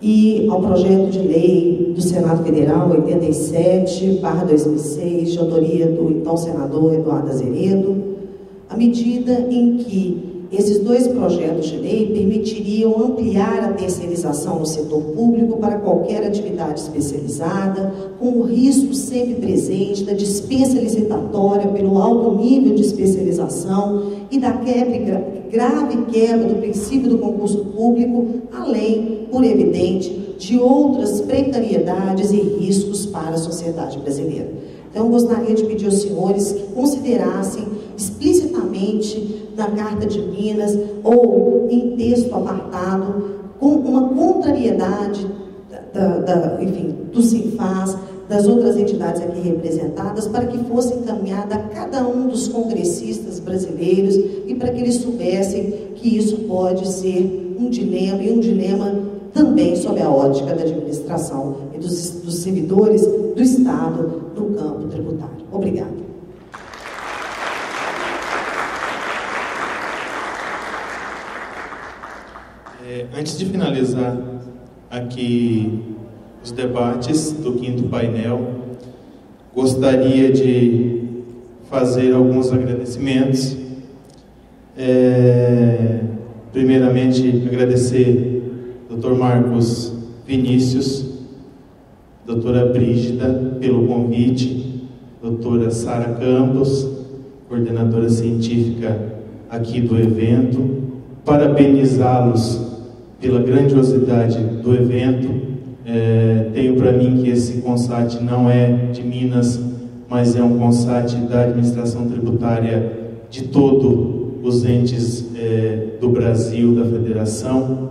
e ao projeto de lei do Senado Federal 87/2006, de autoria do então senador Eduardo Azeredo, à medida em que esses dois projetos de lei permitiriam ampliar a terceirização no setor público para qualquer atividade especializada, com o risco sempre presente da dispensa licitatória pelo alto nível de especialização e da grave quebra do princípio do concurso público, além, por evidente, de outras precariedades e riscos para a sociedade brasileira. Então, gostaria de pedir aos senhores que considerassem explicitamente na Carta de Minas ou em texto apartado com uma contrariedade do Sinfaz, das outras entidades aqui representadas, para que fosse encaminhada a cada um dos congressistas brasileiros e para que eles soubessem que isso pode ser um dilema, e um dilema também sob a ótica da administração e dos servidores do Estado no campo tributário. Obrigada. Antes de finalizar aqui os debates do quinto painel, gostaria de fazer alguns agradecimentos. Primeiramente, agradecer ao Dr. Marcos Vinícius, doutora Brígida, pelo convite, doutora Sara Campos, coordenadora científica aqui do evento, parabenizá-los pela grandiosidade do evento. Tenho para mim que esse CONSAT não é de Minas, mas é um CONSAT da administração tributária de todos os entes do Brasil, da Federação.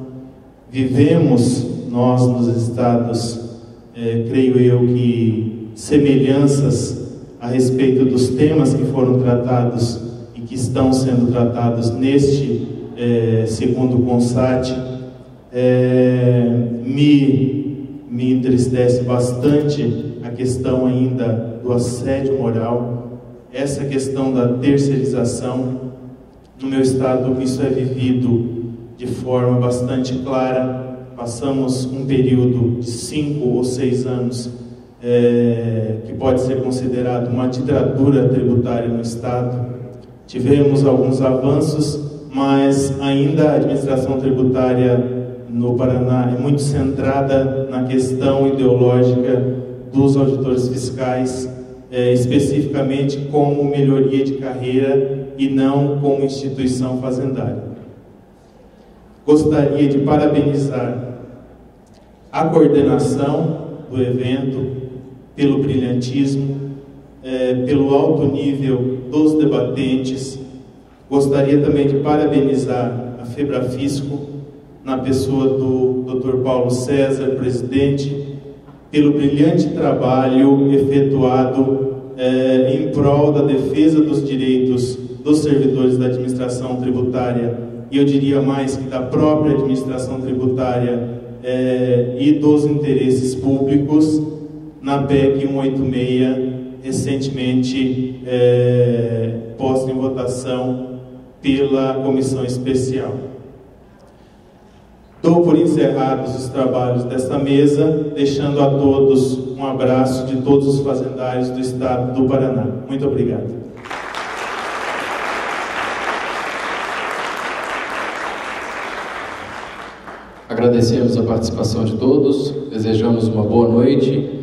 Vivemos, nós nos estados, creio eu que semelhanças a respeito dos temas que foram tratados e que estão sendo tratados neste segundo CONSAT. Me entristece bastante a questão ainda do assédio moral, essa questão da terceirização. No meu estado, isso é vivido de forma bastante clara. Passamos um período de 5 ou 6 anos que pode ser considerado uma ditadura tributária no estado. Tivemos alguns avanços, mas ainda a administração tributária no Paraná é muito centrada na questão ideológica dos auditores fiscais, especificamente como melhoria de carreira e não como instituição fazendária. Gostaria de parabenizar a coordenação do evento pelo brilhantismo, pelo alto nível dos debatentes. Gostaria também de parabenizar a FEBRAFISCO, na pessoa do Dr. Paulo César, presidente, pelo brilhante trabalho efetuado em prol da defesa dos direitos dos servidores da administração tributária, e eu diria mais que da própria administração tributária e dos interesses públicos, na PEC 186, recentemente posta em votação pela Comissão Especial. Dou por encerrados os trabalhos desta mesa, deixando a todos um abraço de todos os fazendários do estado do Paraná. Muito obrigado. Agradecemos a participação de todos, desejamos uma boa noite